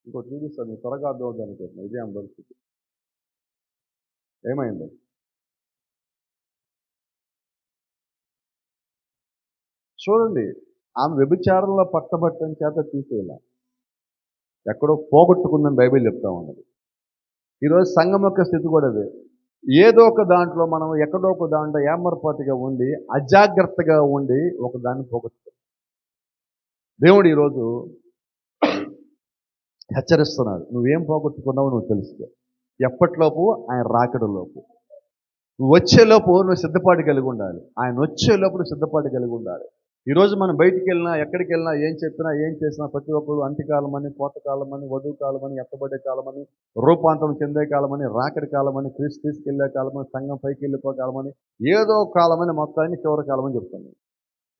Speaker 2: ఇంకో చూపిస్తాను, త్వరగా అర్థం అవుతుంది అనుకుంటున్నాను. ఇదే ఆమె పరిస్థితి. ఏమైంది? చూడండి, ఆమె వ్యభిచారంలో పట్టబట్టం చేత తీసేయాల, ఎక్కడో పోగొట్టుకుందని బైబిల్ చెప్తా ఉన్నది. ఈరోజు సంఘం యొక్క స్థితి కూడా అదే. ఏదో ఒక దాంట్లో మనం ఎక్కడో ఒక దాంట్లో ఏమరపాటుగా ఉండి అజాగ్రత్తగా ఉండి ఒక దాన్ని పోగొట్టుకుంటాం. దేవుడు ఈరోజు హెచ్చరిస్తున్నాడు, నువ్వేం పోగొట్టుకున్నావు నువ్వు తెలుసుకో. ఎప్పటిలోపు? ఆయన రాకడలోపు. నువ్వు వచ్చేలోపు నువ్వు సిద్ధపాటు కలిగి ఉండాలి. ఆయన వచ్చేలోపు నువ్వు సిద్ధపాటు కలిగి ఉండాలి. ఈరోజు మనం బయటికి వెళ్ళినా, ఎక్కడికి వెళ్ళినా, ఏం చెప్పినా, ఏం చేసినా ప్రతి ఒక్కరు అంత్యకాలమని, కోతకాలమని, వధువు కాలమని, ఎత్తబడే కాలమని, రూపాంతరం చెందే కాలమని, రాకడి కాలమని, క్రీస్తు తీసుకెళ్లే కాలమని, సంఘం పైకి వెళ్ళిపో కాలమని, ఏదో కాలమని మొత్తాన్ని చివరి కాలమని చెప్తున్నాను.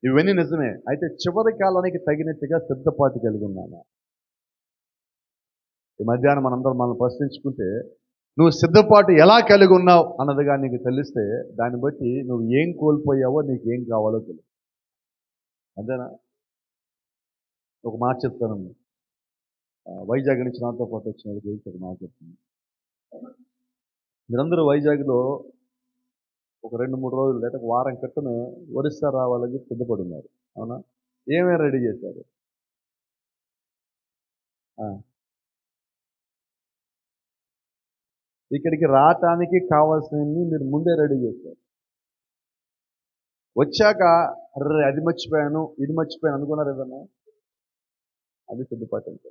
Speaker 2: ఇవన్నీ నిజమే. అయితే చివరి కాలానికి తగినట్టుగా సిద్ధపాటు కలిగి ఉన్నాను. ఈ మధ్యాహ్నం మనందరం మనం ప్రశ్నించుకుంటే నువ్వు సిద్ధపాటు ఎలా కలిగి ఉన్నావు అన్నదిగా నీకు తెలిస్తే దాన్ని బట్టి నువ్వు ఏం కోల్పోయావో నీకు ఏం కావాలో తెలుసు. అంతేనా? ఒక మాట చెప్తాను. వైజాగ్ నుంచి నాతో పాటు వచ్చిన ఒక మాట చెప్తాను. మీరందరూ వైజాగ్లో ఒక 2-3 రోజులు లేదా ఒక వారం క్రితమే ఒరిస్సా రావాలని చెప్పి సిద్ధపడి ఉన్నారు. అవునా? ఏమేమి రెడీ చేశారు? ఇక్కడికి రావటానికి కావాల్సినవి మీరు ముందే రెడీ చేశారు. వచ్చాక అర్రే అది మర్చిపోయాను, ఇది మర్చిపోయాను అనుకున్నారు ఏదన్నా? అది సిద్ధపాటు అంటే.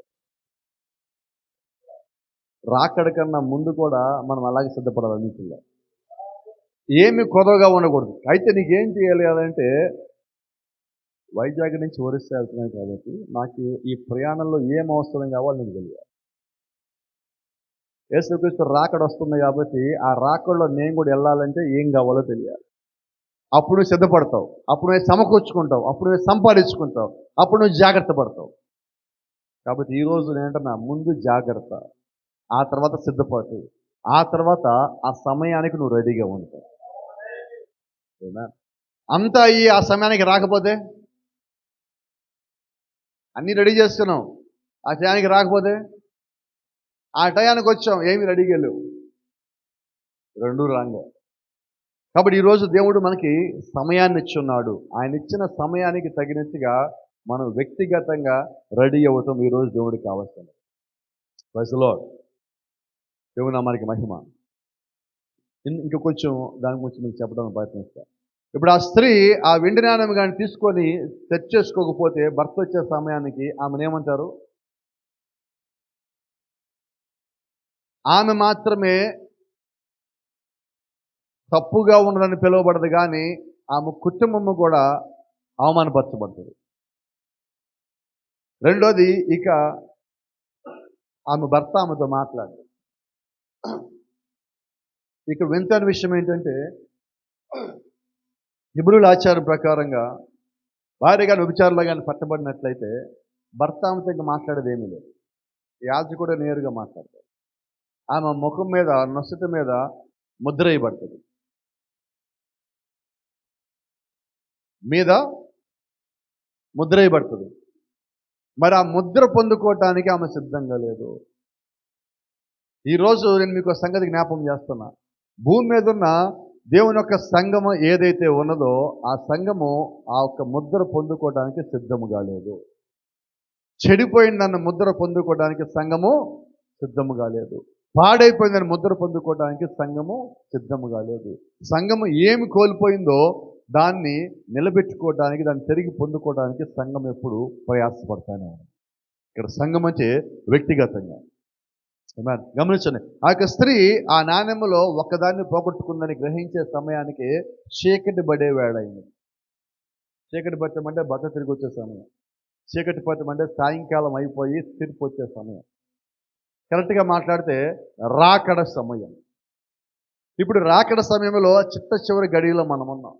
Speaker 2: రాకడ కన్నా ముందు కూడా మనం అలాగే సిద్ధపడాలి. అన్నింటిలో ఏమి కొదవగా ఉండకూడదు. అయితే నీకేం చేయాలి అంటే వైజాగ్ నుంచి ఒరిస్సా వెళ్తున్నాయి కాబట్టి నాకు ఈ ప్రయాణంలో ఏం అవసరం కావాలో నీకు తెలియాలి. యేసుక్రీస్తు రాకడ వస్తుంది కాబట్టి ఆ రాకడలో నేను కూడా వెళ్ళాలంటే ఏం కావాలో తెలియాలి. అప్పుడు నువ్వు సిద్ధపడతావు, అప్పుడు నువ్వు సమకూర్చుకుంటావు, అప్పుడు నువ్వు సంపాదించుకుంటావు, అప్పుడు నువ్వు జాగ్రత్త పడతావు. కాబట్టి ఈరోజు నేనంటున్నా, ముందు జాగ్రత్త, ఆ తర్వాత సిద్ధపాటు, ఆ తర్వాత ఆ సమయానికి నువ్వు రెడీగా ఉంటావు. అంతా అయ్యి ఆ సమయానికి రాకపోతే, అన్నీ రెడీ చేసుకున్నావు, ఆ టయానికి రాకపోతే, ఆ టయానికి వచ్చాం ఏమి రెడీగా లేవు, రెండు రాంగే. కాబట్టి ఈరోజు దేవుడు మనకి సమయాన్ని ఇచ్చున్నాడు. ఆయన ఇచ్చిన సమయానికి తగినట్టుగా మనం వ్యక్తిగతంగా రెడీ అవుతాం. ఈరోజు దేవుడికి కావాల్సింది. Praise the Lord. దేవుని నామానికి మహిమ. ఇంకా కొంచెం దాని గురించి మీకు చెప్పడానికి ప్రయత్నిస్తా. ఇప్పుడు ఆ స్త్రీ ఆ వెండి నాణెం కానీ తీసుకొని సెట్ చేసుకోకపోతే భర్త వచ్చే సమయానికి ఆమెను ఏమంటారు? ఆమె మాత్రమే తప్పుగా ఉన్నదని పిలువబడదు, కానీ ఆమె కుటుంబము కూడా అవమానపరచబడుతుంది. రెండోది, ఇక ఆమె భర్త ఆమెతో మాట్లాడు. ఇక వింతైన విషయం ఏంటంటే హిబ్రూల ఆచారం ప్రకారంగా భార్య కానీ వ్యభిచారులు కానీ పట్టబడినట్లయితే భర్త ఆమెతో ఇంకా మాట్లాడేది ఏమీ లేదు. యాజకుడు నేరుగా మాట్లాడతాడు. ఆమె ముఖం మీద, నొసటి మీద ముద్ర వేయబడుతుంది. మీద ముద్ర వేయబడుతుంది. మరి ఆ ముద్ర పొందుకోవటానికి ఆమె సిద్ధంగా లేదు. ఈరోజు నేను మీకు సంగతి జ్ఞాపకం చేస్తున్నా. భూమి మీద ఉన్న దేవుని యొక్క సంఘము ఏదైతే ఉన్నదో ఆ సంఘము ఆ యొక్క ముద్ర పొందుకోవడానికి సిద్ధముగా లేదు. చెడిపోయిందన్న ముద్ర పొందుకోవడానికి సంఘము సిద్ధముగా లేదు. పాడైపోయిందని ముద్ర పొందుకోవడానికి సంఘము సిద్ధముగా లేదు. సంఘము ఏమి కోల్పోయిందో దాన్ని నిలబెట్టుకోవడానికి, దాన్ని తిరిగి పొందుకోవడానికి సంఘం ఎప్పుడు ప్రయాసపడతానే ఉంది. ఇక్కడ సంఘం అంటే వ్యక్తిగతంగా. గమనించండి, ఆ యొక్క స్త్రీ ఆ నాణెములో ఒకదాన్ని పోగొట్టుకుందని గ్రహించే సమయానికి చీకటి పడే వేళయింది. చీకటి పట్టమంటే బట్ట తిరిగి వచ్చే సమయం. చీకటి పట్టమంటే సాయంకాలం అయిపోయి తీర్పు వచ్చే సమయం. కరెక్ట్గా మాట్లాడితే రాకడ సమయం. ఇప్పుడు రాకడ సమయంలో చిట్ట చివరి గడిలో మనం ఉన్నాం.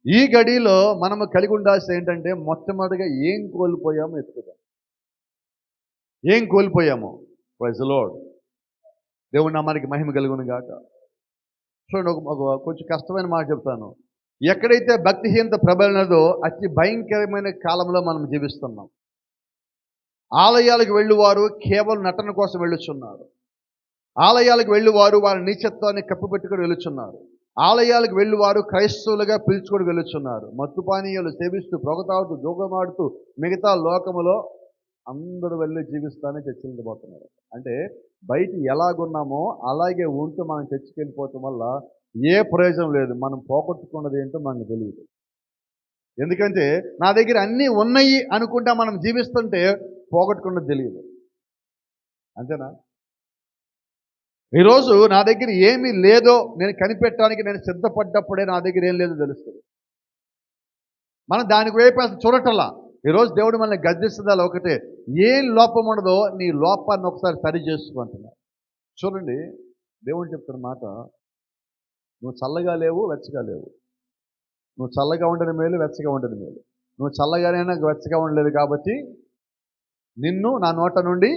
Speaker 2: ఈ గడిలో మనము కలిగి ఉండాల్సి ఏంటంటే మొట్టమొదటిగా ఏం కోల్పోయామో ఎత్తుకుదాం. ఏం కోల్పోయామో. Praise the Lord. దేవుని నామానికి మహిమ కలుగును గాక. చూడండి, ఒక కొంచెం కష్టమైన మాట చెప్తాను. ఎక్కడైతే భక్తిహీనత ప్రబలినదో అతి భయంకరమైన కాలంలో మనం జీవిస్తున్నాం. ఆలయాలకు వెళ్ళువారు కేవలం నటన కోసం వెళ్ళుచున్నారు. ఆలయాలకు వెళ్ళువారు వారి నీచత్వాన్ని కప్పిపెట్టుకుని వెళ్ళుచున్నారు. ఆలయాలకు వెళ్ళువారు క్రైస్తవులుగా పిలుచుకొని వెళ్ళుచున్నారు. మత్తుపానీయాలు సేవిస్తూ, పొగతాడుతూ, జోగమాడుతూ మిగతా లోకములో అందరూ వెళ్ళి జీవిస్తానే చర్చలిపోతున్నారు. అంటే బయట ఎలాగున్నామో అలాగే ఉంటూ మనం చర్చకెళ్ళిపోవటం వల్ల ఏ ప్రయోజనం లేదు. మనం పోగొట్టుకున్నది ఏంటో మనకు తెలియదు. ఎందుకంటే నా దగ్గర అన్నీ ఉన్నాయి అనుకుంటా మనం జీవిస్తుంటే పోగొట్టుకున్నది తెలియదు. అంతేనా? ఈరోజు నా దగ్గర ఏమీ లేదో నేను కనిపెట్టడానికి నేను సిద్ధపడ్డప్పుడే నా దగ్గర ఏం లేదో తెలుస్తుంది. మనం దానికి వైపు చూడటల్లా. ఈరోజు దేవుడు మనల్ని గద్దిస్తుందా ఒకటే, ఏం లోపం ఉండదో నీ లోపాన్ని ఒకసారి సరి చేసుకుంటున్నావు. చూడండి, దేవుడు చెప్తున్న మాట, నువ్వు చల్లగా లేవు, వెచ్చగా లేవు. నువ్వు చల్లగా ఉండని మేలు, వెచ్చగా ఉండని మేలు. నువ్వు చల్లగానైనా వెచ్చగా ఉండలేదు కాబట్టి నిన్ను నా నోట నుండి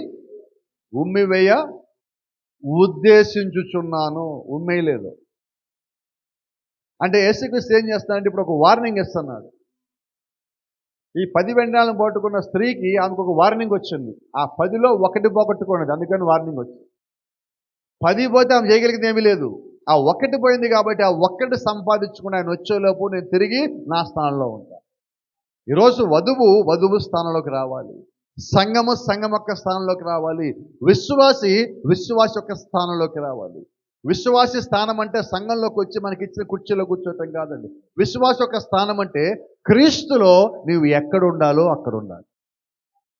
Speaker 2: ఉమ్మివేయ ఉద్దేశించుచున్నాను. ఉమ్మేయలేదు అంటే యేసుక్రీస్తు ఏం చేస్తున్నాడంటే ఇప్పుడు ఒక వార్నింగ్ ఇస్తున్నాడు. ఈ 10 వెండాలను పట్టుకున్న స్త్రీకి ఆమెకు ఒక వార్నింగ్ వచ్చింది. ఆ 10లో ఒకటి పోగొట్టుకున్నది, అందుకని వార్నింగ్ వచ్చింది. 10 పోతే ఆమె చేయగలిగింది ఏమీ లేదు. ఆ ఒక్కటి పోయింది కాబట్టి ఆ ఒక్కటి సంపాదించుకుని ఆయన వచ్చేలోపు నేను తిరిగి నా స్థానంలో ఉంటాను. ఈరోజు వధువు స్థానంలోకి రావాలి. సంఘము యొక్క స్థానంలోకి రావాలి. విశ్వాసి యొక్క స్థానంలోకి రావాలి. విశ్వాసి స్థానం అంటే సంఘంలోకి వచ్చి మనకి ఇచ్చిన కుర్చీలో కూర్చోటం కాదండి. విశ్వాస యొక్క స్థానం అంటే క్రీస్తులో నీవు ఎక్కడ ఉండాలో అక్కడ ఉండాలి.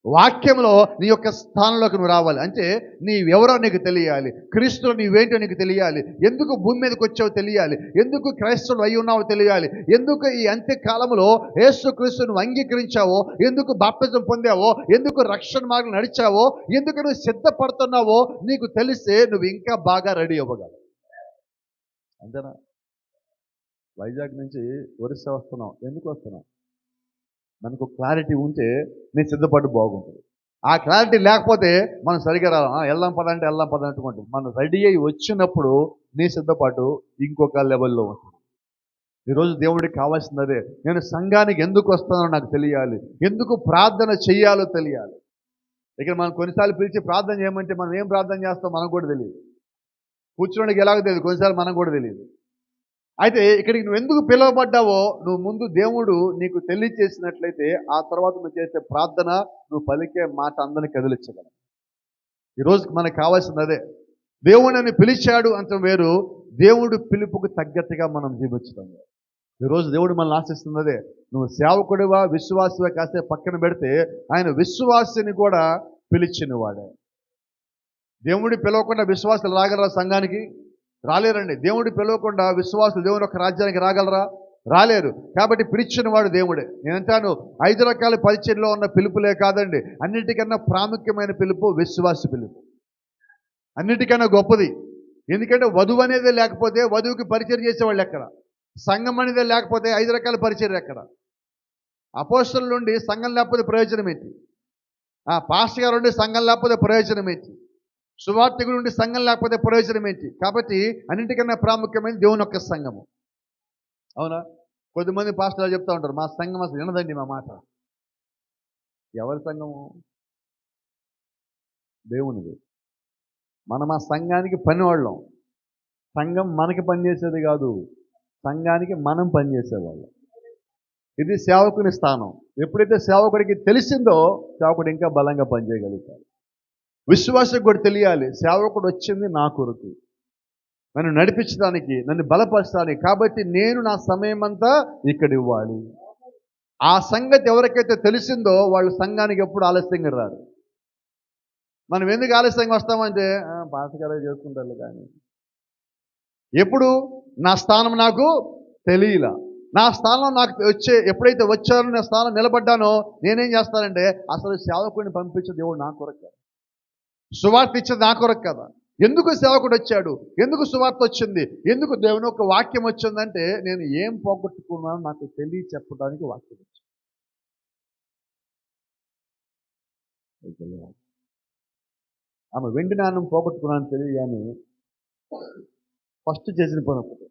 Speaker 2: వాక్యంలో నీ యొక్క స్థానంలోకి నువ్వు రావాలి. అంటే నీవెవరో నీకు తెలియాలి. క్రీస్తులో నీవేంటో నీకు తెలియాలి. ఎందుకు భూమి మీదకి వచ్చావో తెలియాలి. ఎందుకు క్రైస్తవులు అయి ఉన్నావో తెలియాలి. ఎందుకు ఈ అంత్యకాలంలో యేసు క్రీస్తు నువ్వు అంగీకరించావో, ఎందుకు బాప్తిజం పొందావో, ఎందుకు రక్షణ మార్గం నడిచావో, ఎందుకు నువ్వు సిద్ధపడుతున్నావో నీకు తెలిస్తే నువ్వు ఇంకా బాగా రెడీ అవ్వగలవు. అంతేనా? వైజాగ్ నుంచి ఒరిస్సా వస్తున్నాం. ఎందుకు వస్తున్నాం? మనకు క్లారిటీ ఉంటే నేను సిద్ధపడి బాగుంటుంది. ఆ క్లారిటీ లేకపోతే మనం సరిగా వెళ్దాం పదంటే వెళ్దాం పదంటుకుంటాం. మనం రెడీ అయ్యి వచ్చినప్పుడు నీ సిద్ధపాటు ఇంకొక లెవెల్లో ఉంటుంది. ఈరోజు దేవుడికి కావాల్సింది అదే. నేను సంఘానికి ఎందుకు వస్తానో నాకు తెలియాలి. ఎందుకు ప్రార్థన చెయ్యాలో తెలియాలి. ఇక్కడ మనం కొన్నిసార్లు పిలిచి ప్రార్థన చేయమంటే మనం ఏం ప్రార్థన చేస్తాం మనకు కూడా తెలియదు. కూర్చోడానికి ఎలాగో తెలియదు, కొన్నిసార్లు మనకు కూడా తెలియదు. అయితే ఇక్కడికి నువ్వు ఎందుకు పిలువబడ్డావో నువ్వు ముందు దేవుడు నీకు తెలియచేసినట్లయితే ఆ తర్వాత నువ్వు చేసే ప్రార్థన, నువ్వు పలికే మాట అందరినీ కదిలించగలవు. ఈరోజు మనకు కావాల్సింది అదే. దేవుడు నన్ను పిలిచాడు అంటే వేరు, దేవుడు పిలుపుకు తగ్గట్టుగా మనం జీవించడం. ఈరోజు దేవుడు మనల్ని ఆశిస్తున్నదే. నువ్వు సేవకుడివా విశ్వాసివా కాసేపు పక్కన పెడితే ఆయన విశ్వాసిని కూడా పిలిచిన వాడే. దేవుడి పిలవకుండా విశ్వాసులు రాగలరా? సంఘానికి రాలేరండి. దేవుడి పిలవకుండా విశ్వాసులు దేవుని యొక్క రాజ్యానికి రాగలరా? రాలేరు. కాబట్టి పిలిచిన వాడు దేవుడే. నేనంటాను 5 రకాల పరిచర్లో ఉన్న పిలుపులే కాదండి, అన్నిటికన్నా ప్రాముఖ్యమైన పిలుపు విశ్వాస పిలుపు. అన్నిటికన్నా గొప్పది. ఎందుకంటే వధువు అనేదే లేకపోతే వధువుకి పరిచయం చేసేవాళ్ళు ఎక్కడ? సంఘం అనేదే లేకపోతే 5 రకాల పరిచర్య ఎక్కడ? అపోస్తలుల నుండి సంఘం లేకపోతే ప్రయోజనం ఏంటి? పాస్టర్ గారు ఉండి సంఘం లేకపోతే ప్రయోజనం ఏంటి? సువార్తికుడు నుండి సంఘం లేకపోతే ప్రయోజనం ఏంటి? కాబట్టి అన్నింటికన్నా ప్రాముఖ్యమైన దేవుని యొక్క సంఘము. అవునా? కొద్దిమంది పాస్టర్లు చెప్తూ ఉంటారు, మా సంఘం అసలు వినదండి మా మాట. ఎవరి సంఘము? దేవునిది. మనం ఆ సంఘానికి పనివాళ్ళం. సంఘం మనకి పనిచేసేది కాదు. సంఘానికి మనం పనిచేసేవాళ్ళం. ఇది సేవకుని స్థానం. ఎప్పుడైతే సేవకుడికి తెలిసిందో సేవకుడు ఇంకా బలంగా పనిచేయగలుగుతాడు. విశ్వాసకు కూడా తెలియాలి, సేవకుడు వచ్చింది నా కొరకు, నన్ను నడిపించడానికి, నన్ను బలపరచడానికి. కాబట్టి నేను నా సమయం అంతా ఇక్కడ ఇవ్వాలి. ఆ సంగతి ఎవరికైతే తెలిసిందో వాళ్ళు సంఘానికి ఎప్పుడు ఆలస్యంగా రారు. మనం ఎందుకు ఆలస్యంగా వస్తామంటే పాస్టర్ గారే చేసుకుంటారు కానీ, ఎప్పుడు నా స్థానం నాకు తెలియలా. నా స్థానం నాకు ఎప్పుడైతే వచ్చానో, నా స్థానం నిలబడ్డానో, నేనేం చేస్తానంటే అసలు సేవకుడిని పంపించే దేవుడు నా కొరకు కదా, సువార్త ఇచ్చేది నా కొరకు కదా. ఎందుకు సేవకుడు వచ్చాడు, ఎందుకు సువార్త వచ్చింది, ఎందుకు దేవుని ఒక వాక్యం వచ్చిందంటే నేను ఏం పోగొట్టుకున్నానో నాకు తెలియ చెప్పడానికి వాక్యం వచ్చింది. ఆమె వెండి నాణ్యం పోగొట్టుకున్నాను తెలియ, కానీ ఫస్ట్ చేసిన పని ఒకటి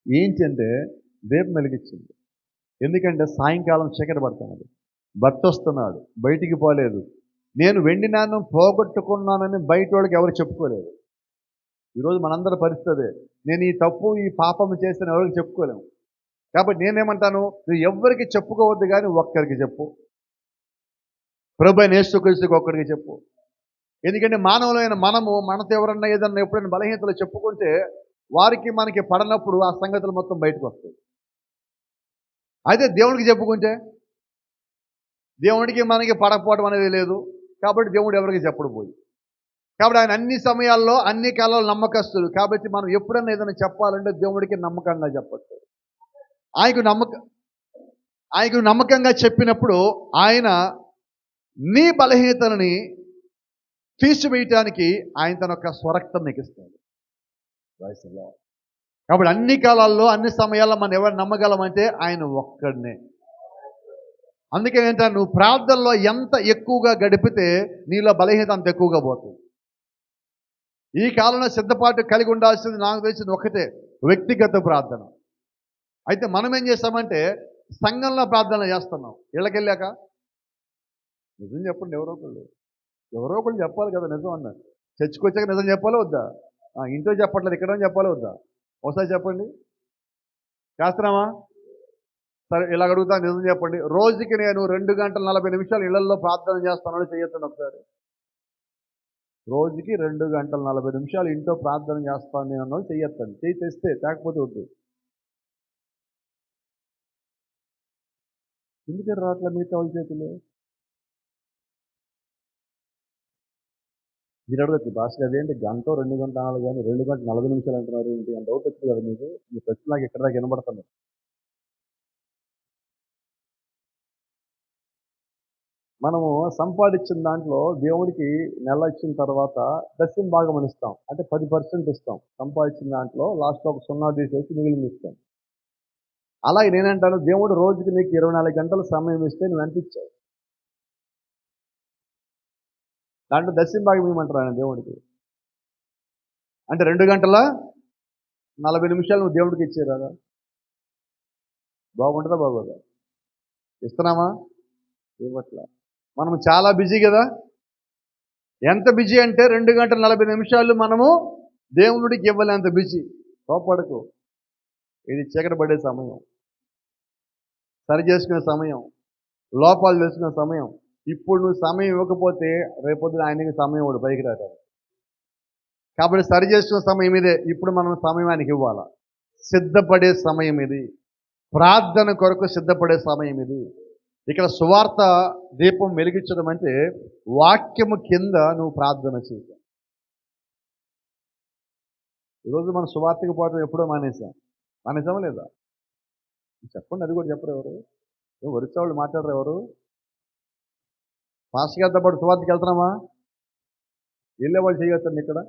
Speaker 2: ఏంటి అంటే దీపం వెలిగించింది. ఎందుకంటే సాయంకాలం చీకటి పడుతున్నది, భర్త వస్తున్నాడు, బయటికి పోలేదు. నేను వెండి నాణ్యం పోగొట్టుకున్నానని బయట వాళ్ళకి ఎవరు చెప్పుకోలేదు. ఈరోజు మనందరి పరిస్థితి, నేను ఈ తప్పు ఈ పాపం చేసిన ఎవరికి చెప్పుకోలేము. కాబట్టి నేనేమంటాను, నువ్వు ఎవరికి చెప్పుకోవద్దు, కానీ ఒక్కరికి చెప్పు. ప్రభు అయిన యేసుక్రీస్తుకి ఒక్కడికి చెప్పు. ఎందుకంటే మానవులైన మనము మనతో ఎవరన్నా ఏదన్నా ఎప్పుడైనా బలహీనతలు చెప్పుకుంటే వారికి మనకి పడనప్పుడు ఆ సంగతులు మొత్తం బయటకు వస్తాయి. అయితే దేవుడికి చెప్పుకుంటే దేవుడికి మనకి పడకపోవడం అనేది లేదు. కాబట్టి దేవుడు ఎవరికి చెప్పడు పోయి. కాబట్టి ఆయన అన్ని సమయాల్లో అన్ని కాలాల్లో నమ్మకస్తుడు. కాబట్టి మనం ఎప్పుడన్నా ఏదైనా చెప్పాలంటే దేవుడికి నమ్మకంగా చెప్పచ్చు. ఆయనకు నమ్మకంగా చెప్పినప్పుడు ఆయన నీ బలహీనతలని తీసివేయటానికి ఆయన తన యొక్క స్వరక్తం నీకు ఇస్తాడు. కాబట్టి అన్ని కాలాల్లో అన్ని సమయాల్లో మనం ఎవరు నమ్మగలమంటే ఆయన ఒక్కడనే. అందుకే ఏంటంటే నువ్వు ప్రార్థనలో ఎంత ఎక్కువగా గడిపితే నీలో బలహీనత అంత ఎక్కువగా పోతుంది. ఈ కాలంలో సిద్ధపాటు కలిగి ఉండాల్సింది నాకు తెలిసింది ఒకటే, వ్యక్తిగత ప్రార్థన. అయితే మనం ఏం చేస్తామంటే సంఘంలో ప్రార్థన చేస్తున్నాం. ఇళ్ళకెళ్ళాక నిజం చెప్పండి, ఎవరో ఒకళ్ళు చెప్పాలి కదా నిజం అన్నారు. చర్చికి వచ్చాక నిజం చెప్పాలో వద్దా? ఇంట్లో చెప్పట్లేదు, ఇక్కడ చెప్పాలో వద్దా? ఒకసారి చెప్పండి, చేస్తున్నామా? సరే ఇలా అడుగుతా, నిజం చెప్పండి. రోజుకి నేను 2 గంటల 40 నిమిషాలు ఇళ్లలో ప్రార్థన చేస్తానని చేయొద్దండి ఒకసారి. రోజుకి 2 గంటల 40 నిమిషాలు ఇంట్లో ప్రార్థన చేస్తాను నేను అన్నది చెయ్యొద్దండి. చేయి తెస్తే, లేకపోతే వద్దు. ఎందుకని రావట్లే మిగతా వాళ్ళ చేతులు? మీరు అడగచ్చు, భాష అదేంటి గంట 2 గంటలు కానీ 2 గంటల 40 నిమిషాలు అంటున్నారు ఏంటి అని డౌట్ వచ్చింది కదా మీకు. మీ ప్రశ్న నాకు ఎక్కడ దాకా వినబడుతుంది. మనము సంపాదించిన దాంట్లో దేవుడికి నెల ఇచ్చిన తర్వాత దశమ భాగం ఇస్తాం, అంటే 10% ఇస్తాం. సంపాదించిన దాంట్లో లాస్ట్లో ఒక 0 తీసేసి మిగిలిన ఇస్తాం. అలాగే నేనంటాను, దేవుడు రోజుకి నీకు 24 గంటల సమయం ఇస్తే నువ్వు ఎంత ఇచ్చావు? దాంట్లో దశమ భాగం ఇవ్వమంటారు ఆయన దేవుడికి. అంటే 2 గంటల 40 నిమిషాలు నువ్వు దేవుడికి ఇచ్చేరాదా? బాగుంటుందా బాగోదా? ఇస్తున్నామా? ఇవ్వట్లా. మనం చాలా బిజీ కదా. ఎంత బిజీ అంటే 2 గంటల 40 నిమిషాలు మనము దేవుడికి ఇవ్వలేంత బిజీ. కోపడకు, ఇది చీకటి పడే సమయం, సరి చేసుకునే సమయం, లోపాలు తెలుసుకునే సమయం. ఇప్పుడు నువ్వు సమయం ఇవ్వకపోతే రేపొద్దున ఆయనకి సమయం వాడు పైకి రాడు. కాబట్టి సరి చేసుకునే సమయం ఇదే. ఇప్పుడు మనం సమయం ఆయనకి ఇవ్వాలా. సిద్ధపడే సమయం ఇది, ప్రార్థన కొరకు సిద్ధపడే సమయం ఇది. ఇక్కడ సువార్త దీపం వెలిగించడం అంటే వాక్యము కింద నువ్వు ప్రార్థన చేయాలి. ఈరోజు మనం సువార్తకి పోవడం ఎప్పుడో మానేసామా లేదా? చెప్పండి, అది కూడా చెప్పరు ఎవరు. వరిసే వాళ్ళు మాట్లాడరు ఎవరు? పాస్టర్ గారితో పాటు సువార్తకి వెళ్తున్నామా? వెళ్ళే వాళ్ళు చేయొచ్చండి ఇక్కడ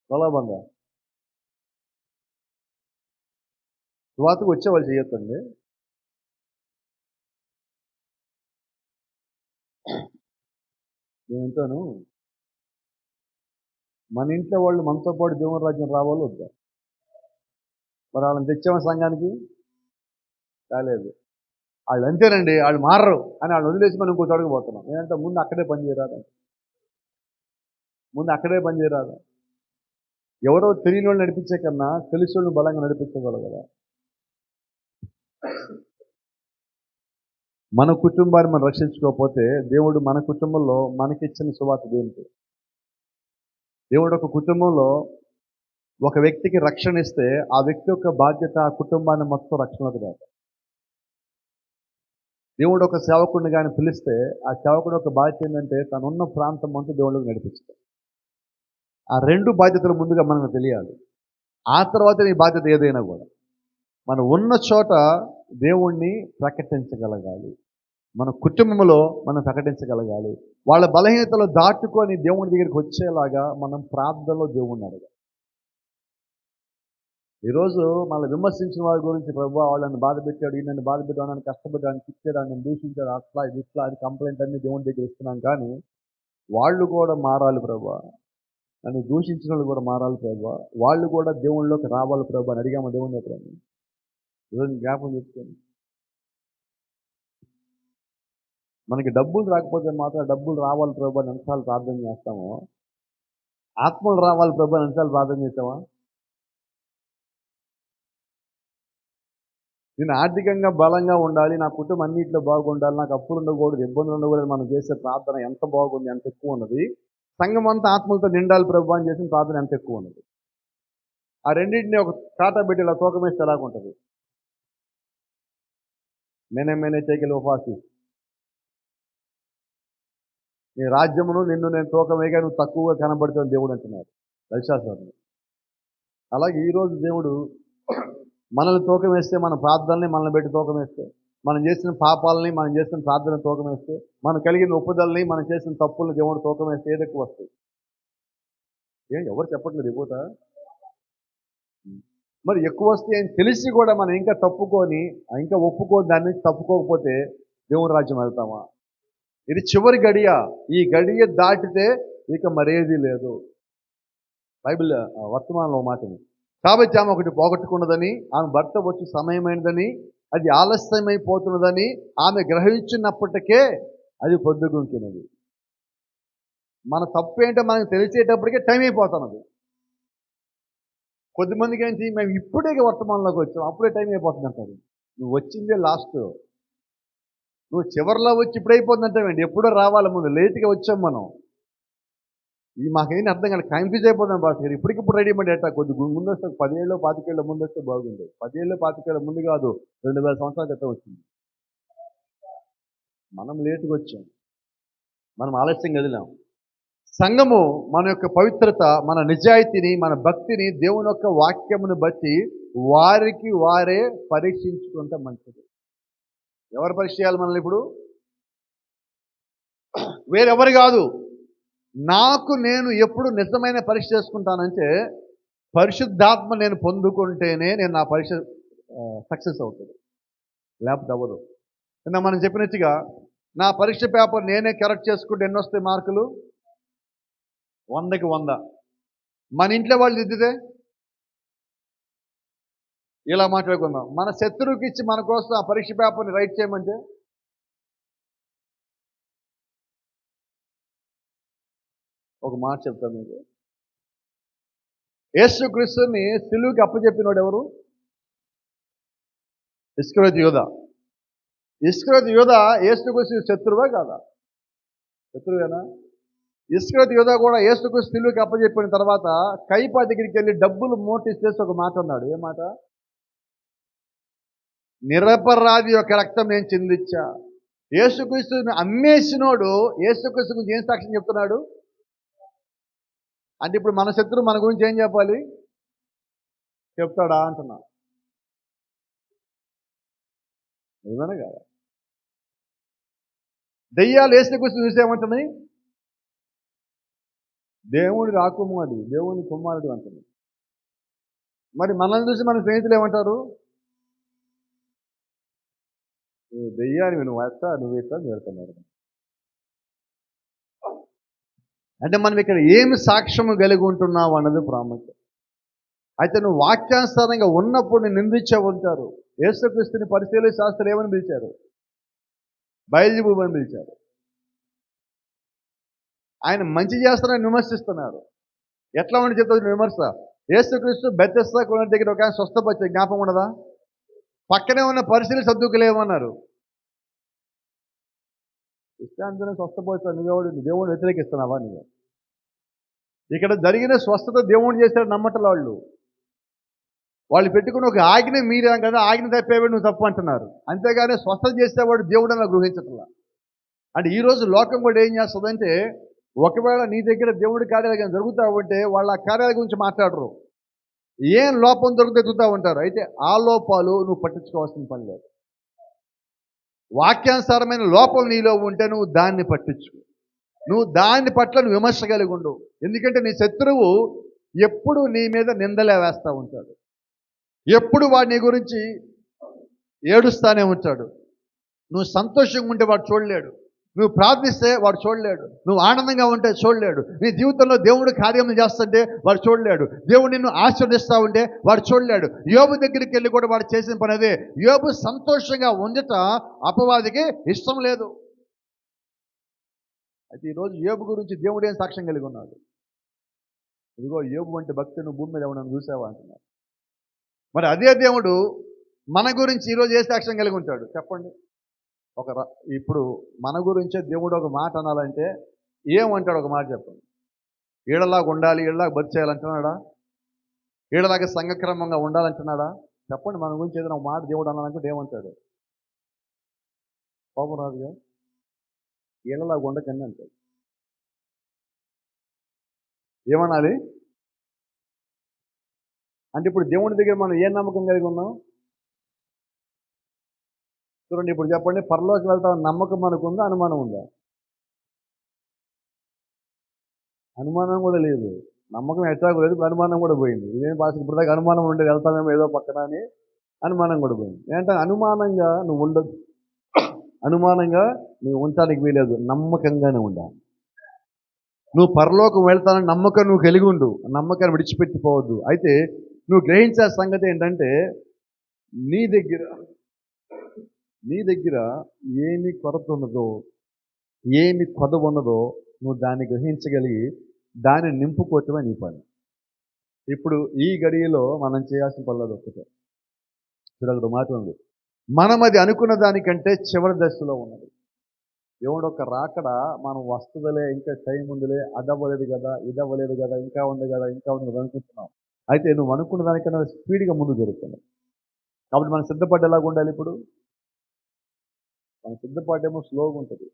Speaker 2: ప్రలోభంగా. సువార్తకు వచ్చేవాళ్ళు చేయొచ్చండి. నేను వింటాను, మన ఇంట్లో వాళ్ళు మనతో పాటు దేవుని రాజ్యం రావాలో వద్దా? మరి వాళ్ళని తెచ్చామా సంఘానికి? కాలేదు. వాళ్ళు అంతేనండి, వాళ్ళు మారరు అని వాళ్ళు వదిలేసి మనం ఇంకో చోటుకు పోతున్నాం. నేనంటే ముందు అక్కడే పని చేయరాదా? ఎవరో తెలియని వాళ్ళు నడిపించే కన్నా తెలిసి వాళ్ళు బలంగా నడిపించగలరు కదా. మన కుటుంబాన్ని మనం రక్షించుకోకపోతే దేవుడు మన కుటుంబంలో మనకిచ్చిన సువార్త దేనికి? దేవుడు ఒక కుటుంబంలో ఒక వ్యక్తికి రక్షణ ఇస్తే ఆ వ్యక్తి యొక్క బాధ్యత ఆ కుటుంబాన్ని మొత్తం రక్షణలోకి రాదు. దేవుడు ఒక సేవకుడిని కానీ పిలిస్తే ఆ సేవకుడు యొక్క బాధ్యత ఏంటంటే తనున్న ప్రాంతం అంతా దేవుళ్ళకి నడిపిస్తాడు. ఆ రెండు బాధ్యతలు ముందుగా మనకు తెలియాలి. ఆ తర్వాత నీ బాధ్యత ఏదైనా కూడా మనం ఉన్న చోట దేవుణ్ణి ప్రకటించగలగాలి. మన కుటుంబంలో మనం ప్రకటించగలగాలి. వాళ్ళ బలహీనతలు దాటుకొని దేవుని దగ్గరికి వచ్చేలాగా మనం ప్రార్థనలో దేవుణ్ణి అడగాలి. ఈరోజు మళ్ళీ విమర్శించిన వారి గురించి ప్రభువా వాళ్ళని బాధ పెట్టాడు, ఈ నన్ను బాధ పెట్టాడు, నన్ను కష్టపడ్డాను, తిట్టాడు, నన్ను దూషించాడు, అట్లా ఇది ఇట్లా అది కంప్లైంట్ అన్ని దేవుని దగ్గర ఇస్తున్నాం. కానీ వాళ్ళు కూడా మారాలి ప్రభువా, నన్ను దూషించిన వాళ్ళు కూడా మారాలి ప్రభువా, వాళ్ళు కూడా దేవుళ్ళలోకి రావాలి ప్రభువా అని అడిగాము దేవుని దగ్గర. ఈరోజు జ్ఞాపకం చేసుకోండి. మనకి డబ్బులు రాకపోతే మాత్రం డబ్బులు రావాలి ప్రభు అని ఎంతసార్లు ప్రార్థన చేస్తామో, ఆత్మలు రావాలి ప్రభు అని ఎంతసార్లు ప్రార్థన చేస్తామా? నేను ఆర్థికంగా బలంగా ఉండాలి, నా కుటుంబం అన్నింటిలో బాగుండాలి, నాకు అప్పులు ఉండకూడదు, ఇబ్బందులు ఉండకూడదు, మనం చేసే ప్రార్థన ఎంత బాగుంది, ఎంత ఎక్కువ ఉన్నది. సంఘం అంతా ఆత్మలతో నిండాలి ప్రభు అని చేసిన ప్రార్థన ఎంత ఎక్కువ ఉన్నది. ఆ రెండింటిని ఒక టాటా పెట్టి ఇలా తూకమేస్తే ఎలాగుంటుంది? మేనే చేయగలి ఉపాసి, నీ రాజ్యమును నిన్ను నేను తూకమేగా నువ్వు తక్కువగా కనబడుతుంది దేవుడు అంటున్నారు దైశాస్త్రం. అలాగే ఈరోజు దేవుడు మనల్ని తూకం వేస్తే, మన ప్రార్థనని మనల్ని పెట్టి తూకం వేస్తే, మనం చేసిన పాపాలని మనం చేసిన ప్రార్థన తూకం వేస్తే, మనం కలిగిన ఒప్పుదలని మనం చేసిన తప్పులను దేవుడు తూకం వేస్తే ఏది ఎక్కువ వస్తుంది? ఎవరు చెప్పట్లేదు ఇవ్వట. మరి ఎక్కువ వస్తే అని తెలిసి కూడా మనం ఇంకా తప్పుకొని ఇంకా ఒప్పుకొని దాని నుంచి తప్పుకోకపోతే దేవుని రాజ్యం వెళ్తామా? ఇది చివరి గడియ. ఈ గడియ దాటితే ఇక మరేది లేదు. బైబిల్ వర్తమానంలో మాటని. కాబట్టి ఆమె ఒకటి పోగొట్టుకున్నదని, ఆమె భర్త వచ్చి సమయమైనదని, అది ఆలస్యమైపోతున్నదని ఆమె గ్రహించినప్పటికే అది పొద్దుగుంకినది. మన తప్పు ఏంటో మనకు తెలిసేటప్పటికే టైం అయిపోతున్నది. కొద్దిమందికి ఏంటి, మేము ఇప్పుడే వర్తమానంలోకి వచ్చాం, అప్పుడే టైం అయిపోతుంది అంటారు. నువ్వు వచ్చిందే లాస్ట్. నువ్వు చివరిలో వచ్చి ఇప్పుడు అయిపోతుంది అంటావేంటి? ఎప్పుడో రావాలి, ముందు లేట్గా వచ్చాం మనం. ఈ మాకేం అర్థం కాదు, కన్ఫ్యూజ్ అయిపోతాం భాష గారు. ఇప్పటికిప్పుడు రెడీమేడ్ ఎట్టా కొద్ది ముందు వస్తే 10 ఏళ్ళు 25 ఏళ్ళ ముందు వస్తే బాగుండేది. 10 ఏళ్ళు 25 ఏళ్ళ ముందు కాదు, 2000 సంవత్సరాల క్రితం వచ్చింది. మనం లేటుగా వచ్చాం, మనం ఆలస్యం కదిలాం. సంఘము మన యొక్క పవిత్రత, మన నిజాయితీని, మన భక్తిని దేవుని యొక్క వాక్యమును బట్టి వారికి వారే పరీక్షించుకుంటే మంచిది. ఎవరు పరీక్ష చేయాలి మనల్ని ఇప్పుడు? వేరెవరు కాదు. నాకు నేను ఎప్పుడు నిజమైన పరీక్ష చేసుకుంటానంటే, పరిశుద్ధాత్మ నేను పొందుకుంటేనే నేను నా పరీక్ష సక్సెస్ అవుతుంది, లేకపోతే అవ్వదు. నిన్న మనం చెప్పినట్టుగా నా పరీక్ష పేపర్ నేనే కరెక్ట్ చేసుకుంటే ఎన్ని వస్తాయి మార్కులు? 100కి 100. మన ఇంట్లో వాళ్ళు దిద్దితే ఇలా మాట్లాడుకుందాం. మన శత్రువుకి ఇచ్చి మన కోసం ఆ పరీక్ష పేపర్ని రైట్ చేయమంటే ఒక మాట చెప్తాను మీకు. యేసుక్రీస్తుని సిలువుకి అప్పచెప్పినోడు ఎవరు? ఇస్కరియోతు యూదా. ఇస్కరియోతు యూదా యేసుక్రీస్తు శత్రువే కాదా? శత్రువేనా? ఇస్కరియోతు యూదా కూడా యేసుక్రీస్తు సిలువుకి అప్పచెప్పిన తర్వాత కైపా దగ్గరికి వెళ్ళి డబ్బులు మోటిస్ ఒక మాట అన్నాడు. ఏ మాట? నిరపరాధి యొక్క రక్తం నేను చిందించా. యేసుక్రీస్తుని అమ్మేసినోడు యేసుక్రీస్తు గురించి ఏం సాక్ష్యం చెప్తున్నాడు అంటే, ఇప్పుడు మన శత్రువు మన గురించి ఏం చెప్పాలి? చెప్తాడా అంటున్నా. ఏమన్నా కాదా? దెయ్యాలు యేసుక్రీస్తుని చూసేమంటుంది, దేవుడి రాకుమారుడు, దేవుని కుమారుడు అంటుంది. మరి మనల్ని చూసి మన స్నేహితులు ఏమంటారు? నువ్వు దెయ్యాన్ని, నువ్వు ఎత్తా, నువ్వు ఎత్తా చేరుతున్నారు. అంటే మనం ఇక్కడ ఏమి సాక్ష్యము కలిగి ఉంటున్నావు అన్నది ప్రాముఖ్యం. అయితే నువ్వు వాక్యానుసారంగా ఉన్నప్పుడు నేను నిందించే ఉంటారు. యేసుక్రీస్తుని పరిశీలి శాస్త్రులు ఏమని పిలిచారు? బయలుదేరు అని పిలిచారు. ఆయన మంచి చేస్తారని విమర్శిస్తున్నారు. ఎట్లా ఉండి చెప్తుంది విమర్శ? యేసుక్రీస్తు బెతెస్దా కొలను దగ్గర ఒక ఆయన స్వస్థపరిచే జ్ఞాపకం ఉండదా? పక్కనే ఉన్న పరిశీలి సర్దుకులేమన్నారు, ఇష్టాంతరం స్వస్థపరుస్తాడు, నువ్వెవడు దేవుడిని వ్యతిరేకిస్తున్నావా నువ్వు? ఇక్కడ జరిగిన స్వస్థత దేవుడు చేశాడు నమ్మటం వాళ్ళు పెట్టుకుని ఒక ఆజ్ఞ మీరే కదా, ఆజ్ఞ తప్పేవాడు నువ్వు తప్పు అంటున్నారు. అంతేగాని స్వస్థత చేసేవాడు దేవుడు అని గృహించట్లా. అంటే ఈరోజు లోకం కూడా ఏం చేస్తుందంటే, ఒకవేళ నీ దగ్గర దేవుడి కార్యాలు కానీ జరుగుతూ ఉంటే వాళ్ళ ఆ కార్యాల గురించి మాట్లాడరు, ఏం లోపం దొరుకుతూ ఉంటారు. అయితే ఆ లోపాలు నువ్వు పట్టించుకోవాల్సిన పని లేదు. వాక్యానుసారమైన లోపం నీలో ఉంటే నువ్వు దాన్ని పట్టించు, నువ్వు దాని పట్ల నువ్వు విమర్శ కలిగి ఉండు. ఎందుకంటే నీ శత్రువు ఎప్పుడు నీ మీద నిందలే వేస్తూ ఉంటాడు, ఎప్పుడు వాడు నీ గురించి ఏడుస్తానే ఉంటాడు. నువ్వు సంతోషంగా ఉంటే వాడు చూడలేడు, నువ్వు ప్రార్థిస్తే వాడు చూడలేడు, నువ్వు ఆనందంగా ఉంటే చూడలేడు, నీ జీవితంలో దేవుడు కార్యం చేస్తుంటే వాడు చూడలేడు, దేవుడు నిన్ను ఆశీర్వదిస్తూ ఉంటే వాడు చూడలేడు. యోబు దగ్గరికి వెళ్ళి కూడా వాడు చేసిన పని అదే. యోబు సంతోషంగా ఉండట అపవాదికి ఇష్టం లేదు. అయితే ఈరోజు యోబు గురించి దేవుడు ఏం సాక్ష్యం కలిగి ఉన్నాడు? ఇదిగో యోబు వంటి భక్తి నువ్వు భూమి మీద ఏమన్నా చూసావా అంటున్నారు. మరి అదే దేవుడు మన గురించి ఈరోజు ఏ సాక్ష్యం కలిగి ఉంటాడు చెప్పండి? ఇప్పుడు మన గురించే దేవుడు ఒక మాట అనాలంటే ఏమంటాడు? ఒక మాట చెప్పండి. ఈడలాగా ఉండాలి, ఈడలాగా బతి చేయాలంటున్నాడా? ఈడలాగా సంఘక్రమంగా ఉండాలంటున్నాడా? చెప్పండి. మన గురించి ఏదైనా ఒక మాట దేవుడు అనాలనుకుంటే ఏమంటాడు? కోపం రాదుగా, ఈడలాగా ఉండకండి అంటాడు. ఏమనాలి అంటే ఇప్పుడు దేవుడి దగ్గర మనం ఏ నమ్మకం కలిగి ఉన్నాం చూడండి. ఇప్పుడు చెప్పండి, పరలోకి వెళ్తాం నమ్మకం మనకు ఉందా, అనుమానం ఉందా? అనుమానం కూడా లేదు. నమ్మకం ఎట్లా లేదు, అనుమానం కూడా పోయింది. ఇదేం భాష ఇప్పుడు దాకా అనుమానం ఉండేది, వెళ్తామేమో ఏదో పక్కన అని అనుమానం కూడా పోయింది. ఏంటంటే అనుమానంగా నువ్వు ఉండదు, అనుమానంగా నువ్వు ఉండటానికి వీలేదు, నమ్మకంగానే ఉండాలి. నువ్వు పరలోకం వెళ్తానని నమ్మకం నువ్వు కలిగి ఉండు, నమ్మకాన్ని విడిచిపెట్టిపోవద్దు. అయితే నువ్వు గ్రహించే సంగతి ఏంటంటే, నీ దగ్గర ఏమి కొరత ఉన్నదో, ఏమి కొదవ ఉన్నదో నువ్వు దాన్ని గ్రహించగలిగి దాన్ని నింపుకోవటమే నీ పని. ఇప్పుడు ఈ గడియలో మనం చేయాల్సిన పనులు ఒక్కటే. చూడగదు మాట ఉంది, మనం అది అనుకున్న దానికంటే చివరి దశలో ఉన్నది. దేవుడు ఒక రాకడ మనం వస్తుందిలే, ఇంకా టైం ఉందిలే, అదవ్వలేదు కదా, ఇదవ్వలేదు కదా, ఇంకా ఉంది కదా, ఇంకా ఉంది కదా అనుకుంటున్నాం. అయితే నువ్వు అనుకున్న దానికన్నా స్పీడ్గా ముందు జరుగుతుంది. కాబట్టి మనం సిద్ధపడ్డేలాగా ఉండాలి. ఇప్పుడు మన సిద్ధపాటేమో స్లోగా ఉంటుంది.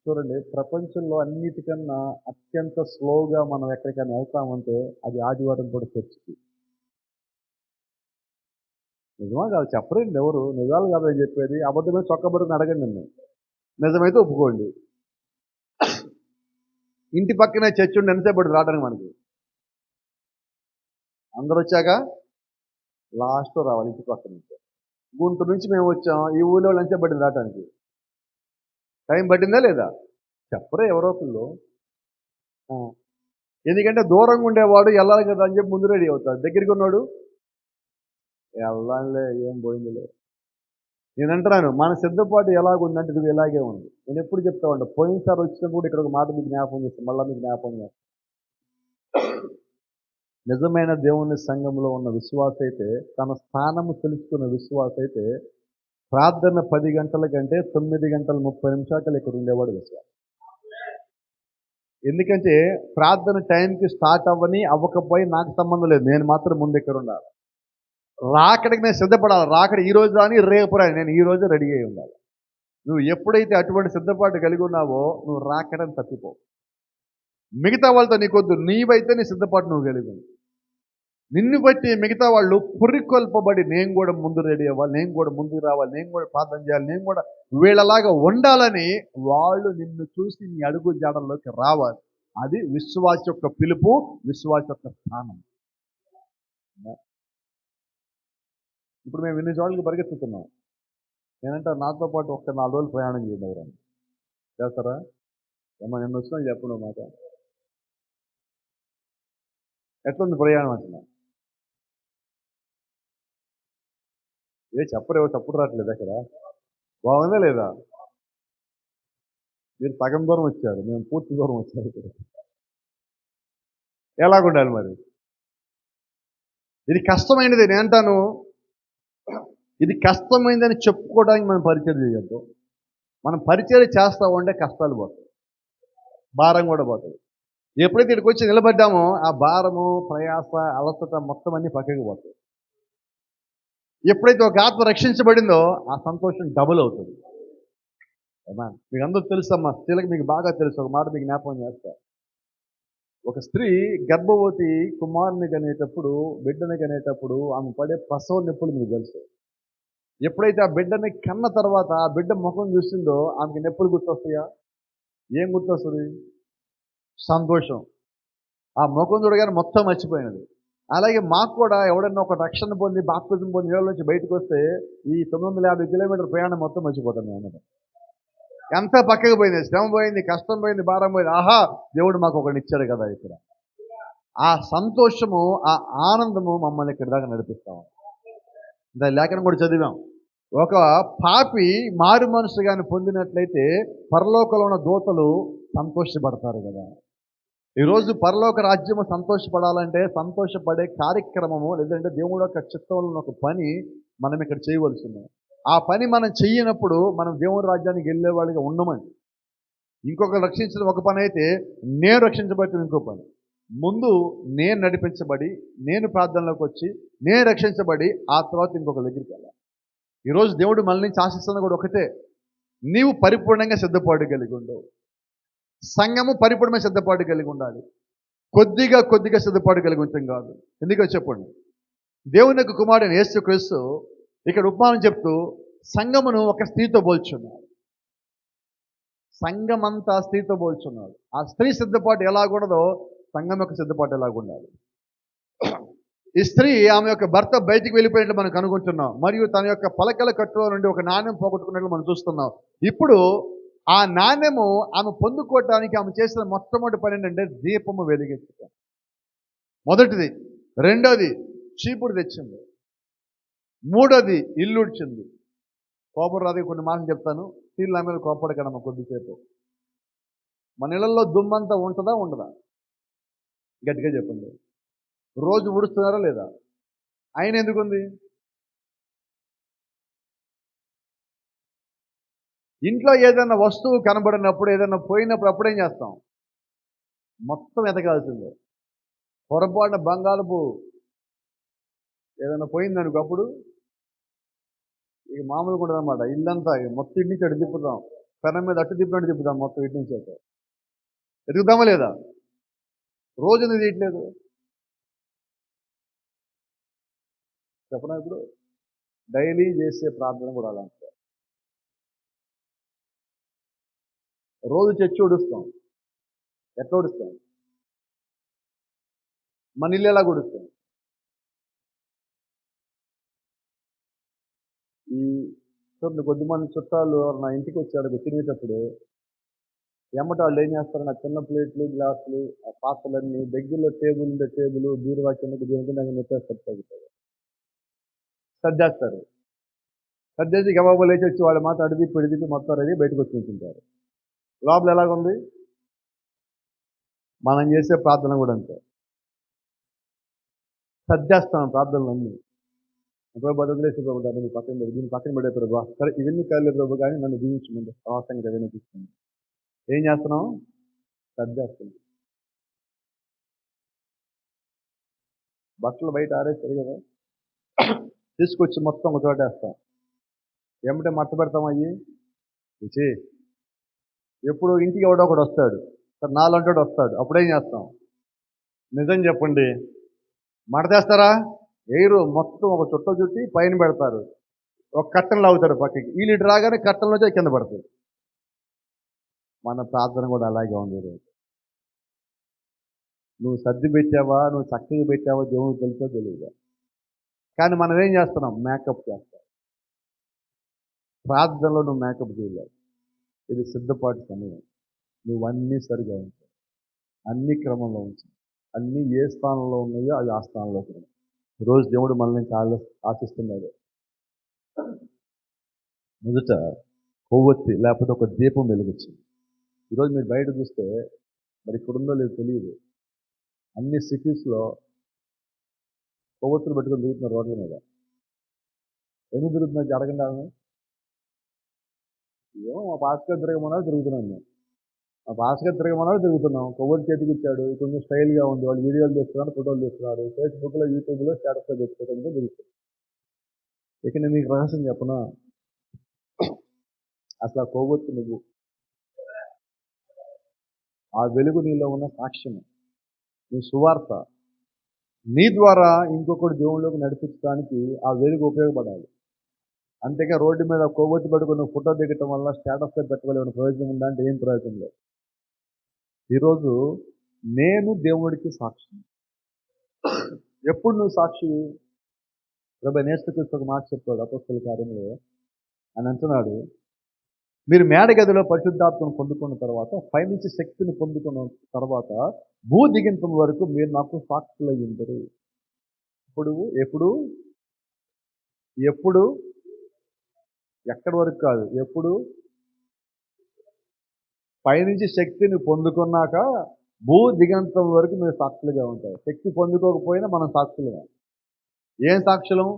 Speaker 2: చూడండి, ప్రపంచంలో అన్నిటికన్నా అత్యంత స్లోగా మనం ఎక్కడికైనా వెళ్తామంటే అది ఆదివారం కూడా చర్చికి. నిజమా కాదు చెప్పరండి ఎవరు, నిజాలు కాదని చెప్పేది. అబద్ధమైన చొక్కబడిని అడగండి నన్ను, నిజమైతే ఒప్పుకోండి. ఇంటి పక్కనే చర్చి ఉండి ఎంతసేపు రావడానికి మనకి? అందరు వచ్చాక లాస్ట్లో రావాలి ఇంటి పక్క నుంచి. గుంటూరు నుంచి మేము వచ్చాం, ఈ ఊళ్ళో లంచే పట్టింది రావడానికి. టైం పట్టిందా లేదా? చెప్పరే ఎవరో పిల్లలు. ఎందుకంటే దూరంగా ఉండేవాడు వెళ్ళాలి కదా అని చెప్పి ముందు రెడీ అవుతాడు, దగ్గరికి ఉన్నాడు వెళ్ళాలే ఏం పోయిందిలే. నేను అంటున్నాను, మన సిద్ధపాటు ఎలాగుందంటే ఇది ఇలాగే ఉంది. నేను ఎప్పుడు చెప్తా ఉంటా, పోయినసారి వచ్చినప్పుడు కూడా ఇక్కడ ఒక మాట మీకు జ్ఞాపకం చేస్తాను, మళ్ళీ మీకు జ్ఞాపకం చేస్తాను. నిజమైన దేవుని సంఘంలో ఉన్న విశ్వాస అయితే, తన స్థానము తెలుసుకున్న విశ్వాస అయితే ప్రార్థన 10 గంటల కంటే 9 గంటల 30 నిమిషాలు ఇక్కడ ఉండేవాడు విశ్వాసం. ఎందుకంటే ప్రార్థన టైంకి స్టార్ట్ అవ్వకపోయి నాకు సంబంధం లేదు, నేను మాత్రం ముందు ఇక్కడ ఉండాలి. రాకడికి నేను సిద్ధపడాలి. రాకడ ఈ రోజు రాని రేపు రాని, నేను ఈ రోజే రెడీ అయి ఉండాలి. నువ్వు ఎప్పుడైతే అటువంటి సిద్ధపాటు కలిగి ఉన్నావో నువ్వు రాకడని తప్పిపోవు. మిగతా వాళ్ళతో నీకొద్దు, నీవైతే నీ సిద్ధపాటు నువ్వు కలిగి ఉంది. నిన్ను బట్టి మిగతా వాళ్ళు పురికొల్పబడి నేను కూడా ముందు రెడీ అవ్వాలి, నేను కూడా ముందుకు రావాలి, నేను కూడా ప్రార్థన చేయాలి, నేను కూడా వీళ్ళలాగా ఉండాలని వాళ్ళు నిన్ను చూసి నీ అడుగు జాడల్లోకి రావాలి. అది విశ్వాస యొక్క పిలుపు, విశ్వాస యొక్క స్థానం. ఇప్పుడు మేము ఇన్ని చోట్లకి పరిగెత్తుతున్నాం. నేనంటే నాతో పాటు ఒక్క 4 రోజులు ప్రయాణం చేయండి ఎవరన్నా చేస్తారా? ఏమో నిన్న వచ్చినా చెప్పను మాట. ఎట్లుంది ప్రయాణం అంటున్నా? చెప్పరేవో తప్పుడు రావట్లేదు. అక్కడ బాగుందా లేదా? మీరు సగం దూరం వచ్చారు, మేము పూర్తి దూరం వచ్చారు. ఇక్కడ ఎలాగుండాలి మరి? ఇది కష్టమైనది. నేను అంటాను, ఇది కష్టమైందని చెప్పుకోవడానికి మనం పరిచయం చేయొద్దు. మనం పరిచయం చేస్తా ఉంటే కష్టాలు పోతాయి, భారం కూడా పోతుంది. ఎప్పుడైతే ఇక్కడికి వచ్చి నిలబడ్డామో ఆ భారము, ప్రయాస, అలసట మొత్తం అన్ని పక్కకి పోతాయి. ఎప్పుడైతే ఒక ఆత్మ రక్షించబడిందో ఆ సంతోషం డబుల్ అవుతుంది. ఏమా మీకు అందరూ తెలుసమ్మా, స్త్రీలకు మీకు బాగా తెలుసు. ఒక మాట మీకు జ్ఞాపకం చేస్తా. ఒక స్త్రీ గర్భవతి కుమారుని కనేటప్పుడు, బిడ్డని కనేటప్పుడు ఆమె పడే ప్రసవ నొప్పులు మీకు తెలుసు. ఎప్పుడైతే ఆ బిడ్డని కన్న తర్వాత ఆ బిడ్డ ముఖం చూసిందో ఆమెకి నొప్పులు గుర్తొస్తాయా? ఏం గుర్తొస్తుంది? సంతోషం. ఆ ముఖం చూడగానే మొత్తం మర్చిపోయినది. అలాగే మాకు కూడా ఎవడన్నా ఒక రక్షణ పొంది బాప్తిజం పొంది నీళ్ళ నుంచి బయటకు వస్తే ఈ 950 కిలోమీటర్ ప్రయాణం మొత్తం మర్చిపోతాం మేము అన్నమాట. ఎంత పక్కకు పోయింది, శ్రమ పోయింది, కష్టం పోయింది, భారం పోయింది. ఆహా, దేవుడు మాకు ఒకటి ఇచ్చాడు కదా ఇక్కడ. ఆ సంతోషము, ఆ ఆనందము మమ్మల్ని ఇక్కడి దాకా నడిపిస్తాం. దాని లేఖనం కూడా చదివాం. ఒక పాపి మారు మనసు కానీ పొందినట్లయితే పరలోకంలో ఉన్న దూతలు సంతోషపడతారు కదా. ఈరోజు పరలోక రాజ్యము సంతోషపడాలంటే సంతోషపడే కార్యక్రమము, లేదంటే దేవుడు యొక్క చిత్తంలో ఒక పని మనం ఇక్కడ చేయవలసింది. ఆ పని మనం చెయ్యనప్పుడు మనం దేవుని రాజ్యానికి వెళ్ళేవాడిగా ఉండమని. ఇంకొకరు రక్షించడం ఒక పని అయితే, నేను రక్షించబడటం ఇంకో పని. ముందు నేను నడిపించబడి, నేను ప్రార్థనలోకి వచ్చి, నేను రక్షించబడి ఆ తర్వాత ఇంకొకరి దగ్గరికి వెళ్ళాలి. ఈరోజు దేవుడు మనల్ని నుంచి ఆశిస్తున్నది కూడా ఒకటే, నీవు పరిపూర్ణంగా సిద్ధపాటు కలిగి ఉండవు. సంఘము పరిపూర్ణమైన సిద్ధపాటు కలిగి ఉండాలి. కొద్దిగా సిద్ధపాటు కలిగి ఉంటాం కాదు. ఎందుకో చెప్పండి. దేవుని యొక్క కుమారుడైన యేసుక్రీస్తు ఇక్కడ ఉపమానం చెప్తూ సంఘమును ఒక స్త్రీతో పోల్చున్నాడు. సంఘమంతా స్త్రీతో పోల్చున్నాడు. ఆ స్త్రీ సిద్ధపాటు ఎలాగుండదో సంఘం యొక్క సిద్ధపాటు ఎలాగుండాలి. ఈ స్త్రీ ఆమె యొక్క భర్త బయటికి వెళ్ళిపోయినట్లు మనం కనుగొంటున్నాం. మరియు తన యొక్క పలకల కట్టులో నుండి ఒక నాణ్యం పోగొట్టుకున్నట్లు మనం చూస్తున్నాం. ఇప్పుడు ఆ నాణ్యము ఆమె పొందుకోవటానికి ఆమె చేసిన మొట్టమొదటి పని ఏంటంటే దీపము వెలిగించటం. మొదటిది. రెండోది చీపుడు తెచ్చింది. మూడోది ఇల్లు ఉడిచింది. కోపం రాదు. కొన్ని మాటలు చెప్తాను, స్త్రీలు నా మీద కోపడకడమ్మ కొద్దిసేపు. మన ఇళ్లలో దుమ్మంతా ఉంటుందా ఉండదా? గట్టిగా చెప్పండి. రోజు ఉడుస్తున్నారా లేదా? ఆయన ఎందుకుంది? ఇంట్లో ఏదైనా వస్తువు కనబడినప్పుడు, ఏదైనా పోయినప్పుడు అప్పుడేం చేస్తాం? మొత్తం ఎతకాల్సిందే. పొరపాటున బంగాళపు ఏదైనా పోయిందనుకో అప్పుడు ఇక మామూలు కూడా అనమాట. ఇల్లంతా మొత్తం ఇటు నుంచి అటు తిప్పుతాం. పెనం మీద అట్టు తిప్పినట్టు తిప్పుతాం మొత్తం ఇటు నుంచి అయితే. ఎదుగుతామా లేదా? రోజు ఎందుకు తీయట్లేదు చెప్పనా? ఇప్పుడు డైలీ చేసే ప్రార్థన కూడా అలాంటి. రోజు చచ్చి ఉడుస్తాం. ఎట్లా ఉడుస్తాం? మన ఇల్లు ఎలా ఉడుస్తాం? ఈ చూడండి, కొద్దిమంది చుట్టాలు నా ఇంటికి వచ్చాడు తినేటప్పుడు ఎమ్మట వాళ్ళు ఏం చేస్తారు, నా చిన్న ప్లేట్లు, గ్లాసులు, ఆ పాత్రలన్నీ దగ్గరలో టేబుల్ బీరువా కిందకి దీనికి నెట్టేస్తారు, తగ్గుతారు, సర్దేస్తారు. సర్దేసి గబాబు లేచి వచ్చి వాళ్ళు మాత్రం అడిగి పిడిదిపి మొత్తం రెడీ బయటకు వచ్చి ఉంటుంటారు. లోపల ఎలాగుంది? మనం చేసే ప్రార్థన కూడా అంతే. సర్దేస్తాం ప్రార్థనలన్నీ. ప్రభు వదిలేసి ప్రభు దాన్ని పక్కన పెట్టి దీన్ని పక్కన పెడే ప్రభు, సరే ఇవన్నీ కాదు ప్రభు కానీ నన్ను దీవించమంది అవసరంగా ఏదైనా తీసుకుంది. ఏం చేస్తున్నాం? సర్దేస్తున్నాం. బట్టలు బయట ఆరేస్తారు కదా, తీసుకొచ్చి మొత్తం ఒక చోట వేస్తాం. ఏమిటంటే మట్ట పెడతాం అయ్యి రుచి. ఎప్పుడు ఇంటికి ఎవడో ఒకడు వస్తాడు, సరే నాలంటాడు వస్తాడు, అప్పుడేం చేస్తాం? నిజం చెప్పండి, మడతేస్తారా? ఎయిరు మొత్తం ఒక చుట్ట చుట్టి పైన పెడతారు, ఒక కట్టను లాగుతారు పక్కకి. ఈ లీటర్ రాగానే కట్టంలోంచి కింద పడతాయి. మన ప్రార్థన కూడా అలాగే ఉంది. నువ్వు సర్ది పెట్టావా, నువ్వు చక్కగా పెట్టావా దేవునికి తెలుసో తెలియదు. కానీ మనం ఏం చేస్తున్నాం? మేకప్ చేస్తాం. ప్రార్థనలో నువ్వు మేకప్ చేయలేదు. ఇది సిద్ధపాటు సమయం. నువ్వు అన్నీ సరిగా ఉంచు, అన్ని క్రమంలో ఉంచు, అన్నీ ఏ స్థానంలో ఉన్నాయో అది ఆ స్థానంలోకి ఉన్నాయి. ఈరోజు దేవుడు మనల్ని చాలా ఆశిస్తున్నాడు. మొదట కొవ్వొత్తి లేకపోతే ఒక దీపం వెలిగించింది. ఈరోజు మీరు బయట చూస్తే, మరి ఇక్కడుందో లేదో తెలియదు, అన్ని సిటీస్లో
Speaker 3: కొవ్వొత్తులు పెట్టుకొని తిరుగుతున్నారు రోడ్ల మీద. ఎందుకు తిరుగుతున్నారు జరగండి ఆమె? ఏమో మా పాస్టర్ తిరగమన్నాడు తిరుగుతున్నాను నేను. మా పాస్టర్ తిరగమన్నాడు తిరుగుతున్నాం. కొవ్వొత్తి చేతికి ఇచ్చాడు, కొంచెం స్టైల్గా ఉంది, వాళ్ళు వీడియోలు తీస్తున్నారు, ఫోటోలు తీస్తున్నారు, ఫేస్బుక్లో యూట్యూబ్లో స్టేటస్లో పెట్టుకోవడంతో తిరుగుతుంది. ఇక నేను మీకు రహస్యం చెప్పనా, అసలు ఆ కొవ్వొత్తి నువ్వు, ఆ వెలుగు నీలో ఉన్న సాక్ష్యం, నీ సువార్త, నీ ద్వారా ఇంకొకటి దేవుళ్ళలోకి నడిపించడానికి ఆ వెలుగు ఉపయోగపడాలి. అంతేగా రోడ్డు మీద కొవ్వొత్తి పట్టుకుని ఫోటో దిగటం వల్ల స్టేటస్లో పెట్టగలిగిన ప్రయోజనం ఉందా అంటే ఏం ప్రయోజనం లేదు. ఈరోజు నేను దేవుడికి సాక్షి. ఎప్పుడు నువ్వు సాక్షి? ప్రభు నేస్తకృష్ణ ఒక మాట చెప్తాడు అపోస్తల కార్యంలో. అని అంటున్నాడు, మీరు మేడగదిలో పరిశుద్ధాత్మను పొందుకున్న తర్వాత, పైనుంచి శక్తిని పొందుకున్న తర్వాత భూ దిగింతం వరకు మీరు నాకు సాక్షులై ఉంటారు. ఇప్పుడు ఎప్పుడు ఎప్పుడు ఎక్కడి వరకు కాదు, ఎప్పుడు పైనుంచి శక్తిని పొందుకున్నాక భూ దిగంతం వరకు మీరు సాక్షులుగా ఉంటారు. శక్తి పొందుకోకపోయినా మనం సాక్షులుగా. ఏం సాక్షులం?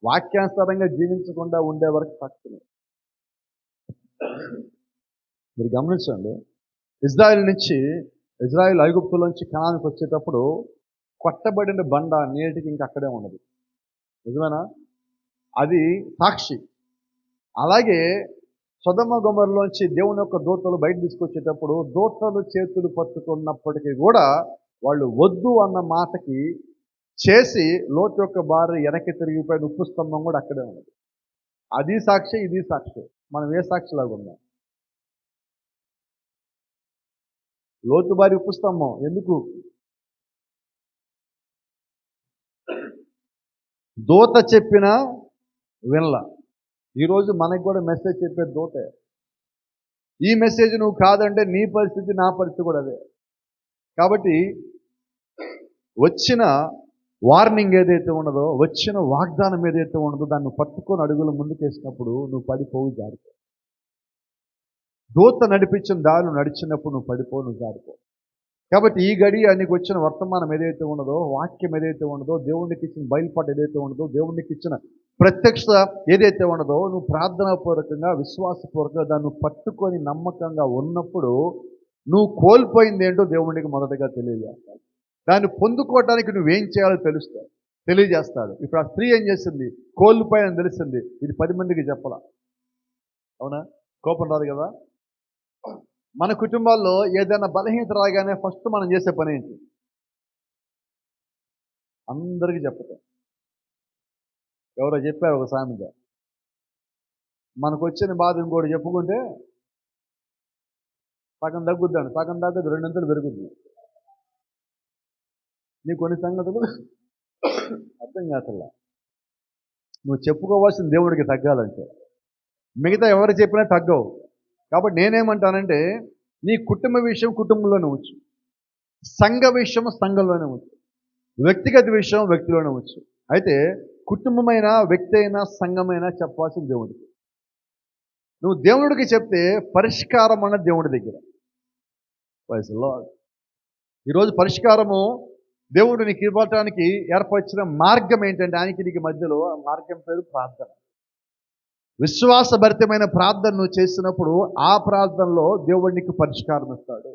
Speaker 3: వాక్యానుసారంగా జీవించకుండా ఉండే వరకు సాక్షులు. మీరు గమనించండి, ఇజ్రాయిల్ ఐగుప్తులోంచి కనానుకు వచ్చేటప్పుడు కొట్టబడిన బండ నేటికి ఇంకా అక్కడే ఉన్నది. నిజమేనా? అది సాక్షి. అలాగే సొదొమ గొమొర్రాలోంచి దేవుని యొక్క దూతలు బయట తీసుకొచ్చేటప్పుడు దూతలు చేతులు పట్టుకున్నప్పటికీ కూడా వాళ్ళు వద్దు అన్న మాటకి చేసి లోతు యొక్క భార్య వెనక్కి తిరిగిపోయిన ఉప్పు స్తంభం కూడా అక్కడే ఉన్నది. అది సాక్షి, ఇది సాక్షి. మనం ఏ సాక్షిలాగా ఉన్నాం? లోతు భార్య ఉప్పు స్తంభం ఎందుకు? దూత చెప్పిన వినల. ఈరోజు మనకి కూడా మెసేజ్ చెప్పే దూతే. ఈ మెసేజ్ నువ్వు కాదంటే నీ పరిస్థితి, నా పరిస్థితి కూడా అదే. కాబట్టి వచ్చిన వార్నింగ్ ఏదైతే ఉన్నదో, వచ్చిన వాగ్దానం ఏదైతే ఉన్నదో, దాన్ని పట్టుకొని అడుగులు ముందుకేసినప్పుడు నువ్వు పడిపోవు, జారిపో. దూత నడిపించిన దారులు నడిచినప్పుడు నువ్వు పడిపో, నువ్వు జారిపో. కాబట్టి ఈ గడియ నీకు వచ్చిన వర్తమానం ఏదైతే ఉన్నదో, వాక్యం ఏదైతే ఉన్నదో, దేవునికి ఇచ్చిన బయలుపాటు ఏదైతే ఉన్నదో, దేవునికి ఇచ్చిన ప్రత్యక్ష ఏదైతే ఉన్నదో, నువ్వు ప్రార్థనాపూర్వకంగా విశ్వాసపూర్వకంగా దాన్ని పట్టుకొని నమ్మకంగా ఉన్నప్పుడు నువ్వు కోల్పోయింది ఏంటో దేవునికి మొదటగా తెలియజేస్తాడు. దాన్ని పొందుకోవడానికి నువ్వేం చేయాలో తెలియజేస్తాడు. ఇప్పుడు ఆ స్త్రీ ఏం చేసింది? కోల్పోయాలని తెలిసింది. ఇది 10 మందికి చెప్పాల. అవునా? కోపం రాదు కదా? మన కుటుంబాల్లో ఏదైనా బలహీనత రాగానే ఫస్ట్ మనం చేసే పని ఏంటి? అందరికీ చెప్తాం. ఎవరో చెప్పారు ఒక సామెత, మనకు వచ్చిన బాధ ఇంకోటి చెప్పుకుంటే సగం తగ్గుద్దాను, సగం తగ్గదు, 2 పెరుగుద్ది. నీ కొన్ని సంగతులు అర్థం కాకల్లా. నువ్వు చెప్పుకోవాల్సిన దేవుడికి తగ్గాలంటే మిగతా ఎవరు చెప్పినా తగ్గవు. కాబట్టి నేనేమంటానంటే, నీ కుటుంబ విషయం కుటుంబంలోనే ఉంచు, సంఘ విషయం సంఘంలోనే ఉంచు, వ్యక్తిగత విషయం వ్యక్తిలోనే ఉంచు. అయితే కుటుంబమైన, వ్యక్తి అయినా, సంఘమైనా చెప్పాల్సిన దేవుడికి. నువ్వు దేవుడికి చెప్తే పరిష్కారం అన్న దేవుడి దగ్గర. వయసులో ఈరోజు పరిష్కారము దేవుడు నీకు ఇవ్వటానికి ఏర్పరిచిన మార్గం ఏంటంటే, ఆయనకి నీకు మధ్యలో ఆ మార్గం పేరు ప్రార్థన. విశ్వాసభరితమైన ప్రార్థన నువ్వు చేసినప్పుడు ఆ ప్రార్థనలో దేవుడు నీకు పరిష్కారం ఇస్తాడు.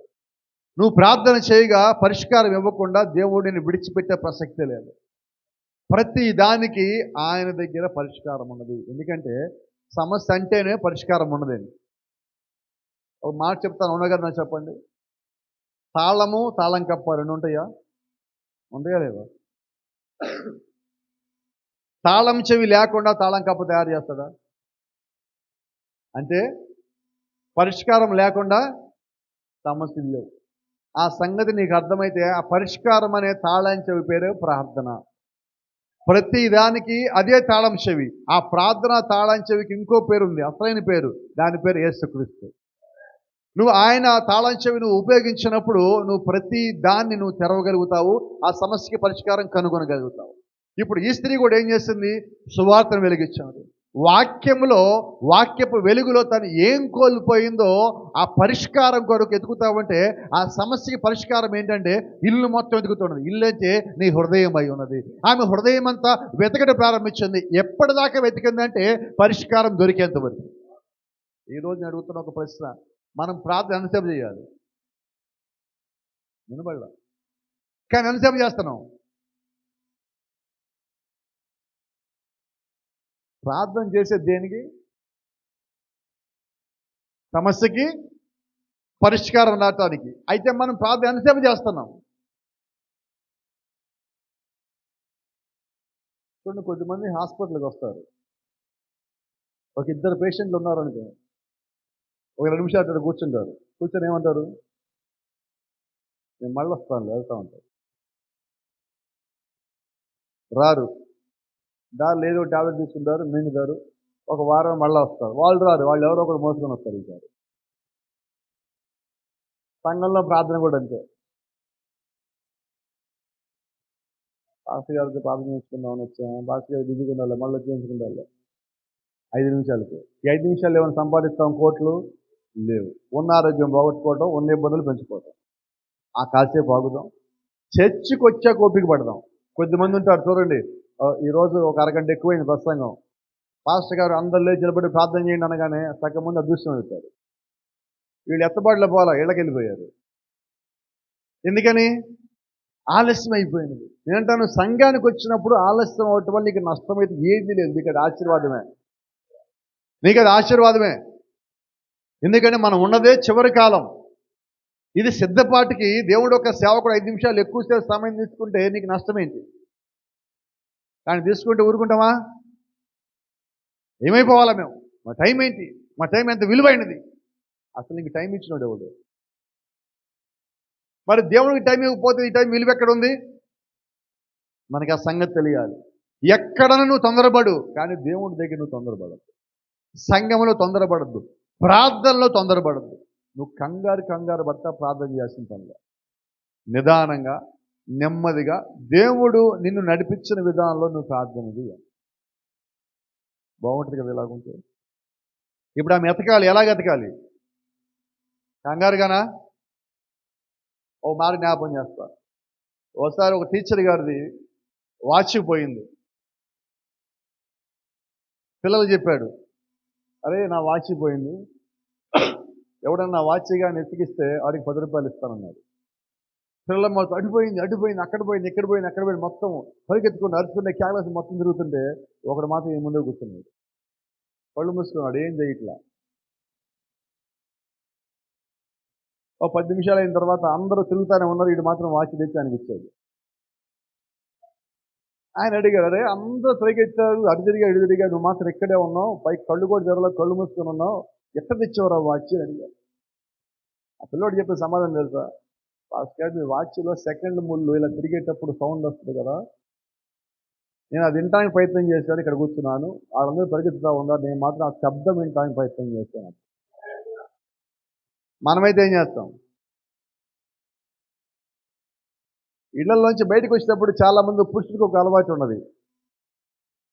Speaker 3: నువ్వు ప్రార్థన చేయగా పరిష్కారం ఇవ్వకుండా దేవుడిని విడిచిపెట్టే ప్రసక్తే లేదు. ప్రతి దానికి ఆయన దగ్గర పరిష్కారం ఉన్నది. ఎందుకంటే సమస్య అంటేనే పరిష్కారం ఉన్నదండి. ఒక మాట చెప్తాను, అవునా కదా? చెప్పండి. తాళము, తాళం కప్ప 2 ఉంటాయా? ఉంటాయా లేదా? తాళం చెవి లేకుండా తాళం కప్ప తయారు చేస్తాడా? అంటే పరిష్కారం లేకుండా సమస్యలు లేవు. ఆ సంగతి నీకు అర్థమైతే ఆ పరిష్కారం అనే తాళం చెవి పేరు ప్రార్థన. ప్రతి దానికి అదే తాళం చెవి. ఆ ప్రార్థన తాళం చెవికి ఇంకో పేరు ఉంది, అసలైన పేరు. దాని పేరు యేసుక్రీస్తు. నువ్వు ఆయన తాళం చెవి నువ్వు ఉపయోగించినప్పుడు నువ్వు ప్రతి దాన్ని నువ్వు తెరవగలుగుతావు, ఆ సమస్యకి పరిష్కారం కనుగొనగలుగుతావు. ఇప్పుడు ఈ స్త్రీ కూడా ఏం చేసింది? సువార్తను వెలిగించాడు.
Speaker 2: వాక్యములో, వాక్యపు వెలుగులో తను ఏం కోల్పోయిందో ఆ పరిష్కారం కొరకు ఎతుకుతావంటే ఆ సమస్యకి పరిష్కారం ఏంటంటే ఇల్లు మొత్తం వెతుకుతున్నది. ఇల్లు అయితే నీ హృదయం అయి ఉన్నది. ఆమె హృదయం అంతా వెతకడం ప్రారంభించింది. ఎప్పటిదాకా వెతికిందంటే పరిష్కారం దొరికేంత వరకు. ఈరోజు నేను అడుగుతున్న ఒక ప్రశ్న, మనం ప్రార్థన ఎంతసేపు చేయాలి? వినబడలా, కానీ ఎంతసేపు చేస్తున్నాం? ప్రార్థన చేసేది దేనికి? సమస్యకి పరిష్కారం రావటానికి. అయితే మనం ప్రార్థన ఎంతసేపు చేస్తున్నాం? చూడండి, కొద్దిమంది హాస్పిటల్కి వస్తారు. ఒక ఇద్దరు పేషెంట్లు ఉన్నారనుకో, ఒక 2 నిమిషాలు అక్కడ కూర్చుంటారు. కూర్చొని ఏమంటారు? నేను మళ్ళీ వస్తాను, వెళ్తా ఉంటారు. రారు. ఏదో టాబ్లెట్ తీసుకుంటారు, మింగుతారు. ఒక వారం మళ్ళీ వస్తారు. వాళ్ళు రారు, వాళ్ళు ఎవరో ఒకరు మోసుకొని వస్తారు. ఈసారి సంఘంలో ప్రార్థన కూడా అంతే. పాస్టర్ గారికి ప్రార్థన చేసుకుందామని వచ్చాము, పాస్టర్ గారు బిజీగా ఉండాలి, మళ్ళీ చేయించుకుండాలి 5 నిమిషాలకి. ఈ 5 నిమిషాలు ఏమైనా సంపాదిస్తాం? కోట్లు లేవు. ఉన్న ఆరోగ్యం పోగొట్టుకోవడం, ఉన్న ఇబ్బందులు పెంచుకోవడం. ఆ కాసేపు ఆగుదాం, చర్చికి వచ్చాక ఓపిక పడదాం. కొద్దిమంది ఉంటారు చూడండి, ఈరోజు ఒక అరగంట ఎక్కువైంది ప్రసంగం, పాస్టర్ గారు అందరు లేచి నిలబడి ప్రార్థన చేయండి అనగానే సగం ముందు అదృష్టం అవుతారు. వీళ్ళు ఎత్తబాటులో పోలా, ఇళ్ళకి వెళ్ళిపోయారు. ఎందుకని? ఆలస్యం అయిపోయింది. నేనంటాను, సంఘానికి వచ్చినప్పుడు ఆలస్యం అవటం వల్ల నీకు నష్టమైతే ఏది లేదు, నీకు అది ఆశీర్వాదమే. నీకు అది ఆశీర్వాదమే. ఎందుకంటే మనం ఉన్నదే చివరి కాలం. ఇది సిద్ధపాటికి దేవుడు ఒక సేవకుడు 5 నిమిషాలు ఎక్కువసేపు సమయం తీసుకుంటే నీకు నష్టమేంటి? కానీ తీసుకుంటే ఊరుకుంటామా? ఏమైపోవాలా మేము? మా టైం ఏంటి? మా టైం ఎంత విలువైనది? అసలు నీకు టైం ఇచ్చినాడు ఎవడు? మరి దేవుడికి టైం ఇవ్వకపోతే ఈ టైం విలువ ఎక్కడ ఉంది? మనకి ఆ సంగతి తెలియాలి. ఎక్కడన నువ్వు తొందరపడు, కానీ దేవుడి దగ్గర నువ్వు తొందరపడద్దు. సంఘంలో తొందరపడద్దు, ప్రార్థనలో తొందరపడద్దు. నువ్వు కంగారు పడతా ప్రార్థన చేయాల్సిన పనిగా, నిదానంగా, నెమ్మదిగా దేవుడు నిన్ను నడిపించిన విధానంలో నువ్వు ప్రార్థన చేయాలి. బాగుంటుంది కదా ఇలాగుంటే. ఇప్పుడు ఆమె ఎతకాలి. ఎలాగ ఎతకాలి? కంగారుగానా? ఓ మాట జ్ఞాపకం చేస్తా. ఒకసారి ఒక టీచర్ గారిది వాచ్ పోయింది. పిల్లలు చెప్పాడు, అరే నా వాచ్ పోయింది, ఎవడన్నా వాచ్ కానీ ఎతికిస్తే వాడికి 10 రూపాయలు ఇస్తానన్నాడు. పిల్లల మొత్తం అడిపోయింది, అక్కడ పోయింది, ఇక్కడ పోయింది మొత్తం పరిగెత్తుకుని అరుచుకునే క్యాలస్ మొత్తం తిరుగుతుంటే ఒకడు మాత్రం ఈ ముందే కూర్చున్నాడు, కళ్ళు మూసుకున్నాడు, ఏం చేయట్లా. ఓ 10 నిమిషాలు అయిన తర్వాత అందరూ తిరుగుతానే ఉన్నారు, వీడు మాత్రం వాచ్ తెచ్చి ఆయనకి ఇచ్చాడు. ఆయన అడిగాడు, అరే అందరూ పరిగెత్తారు, అటు తిరిగా నువ్వు మాత్రం ఇక్కడే ఉన్నావు, పైకి కళ్ళు కూడా జరలో, కళ్ళు మూసుకొని ఉన్నావు, ఎక్కడ తెచ్చేవారు వాచ్ అని అడిగాడు. ఆ పిల్లోడు చెప్పే సమాధానం తెలుసా? పాస్టర్ మీ వాచ్లో సెకండ్ ముళ్ళు ఇలా తిరిగేటప్పుడు సౌండ్ వస్తుంది కదా, నేను అది వినటానికి ప్రయత్నం చేశాను, ఇక్కడ కూర్చున్నాను, వాళ్ళందరూ పరిగెత్తుతా ఉన్నారు, నేను మాత్రం ఆ శబ్దం వినటానికి ప్రయత్నం చేశాను. మనమైతే ఏం చేస్తాం? ఇళ్లలోంచి బయటకు వచ్చేటప్పుడు చాలామంది పురుషులకు ఒక అలవాటు ఉన్నది,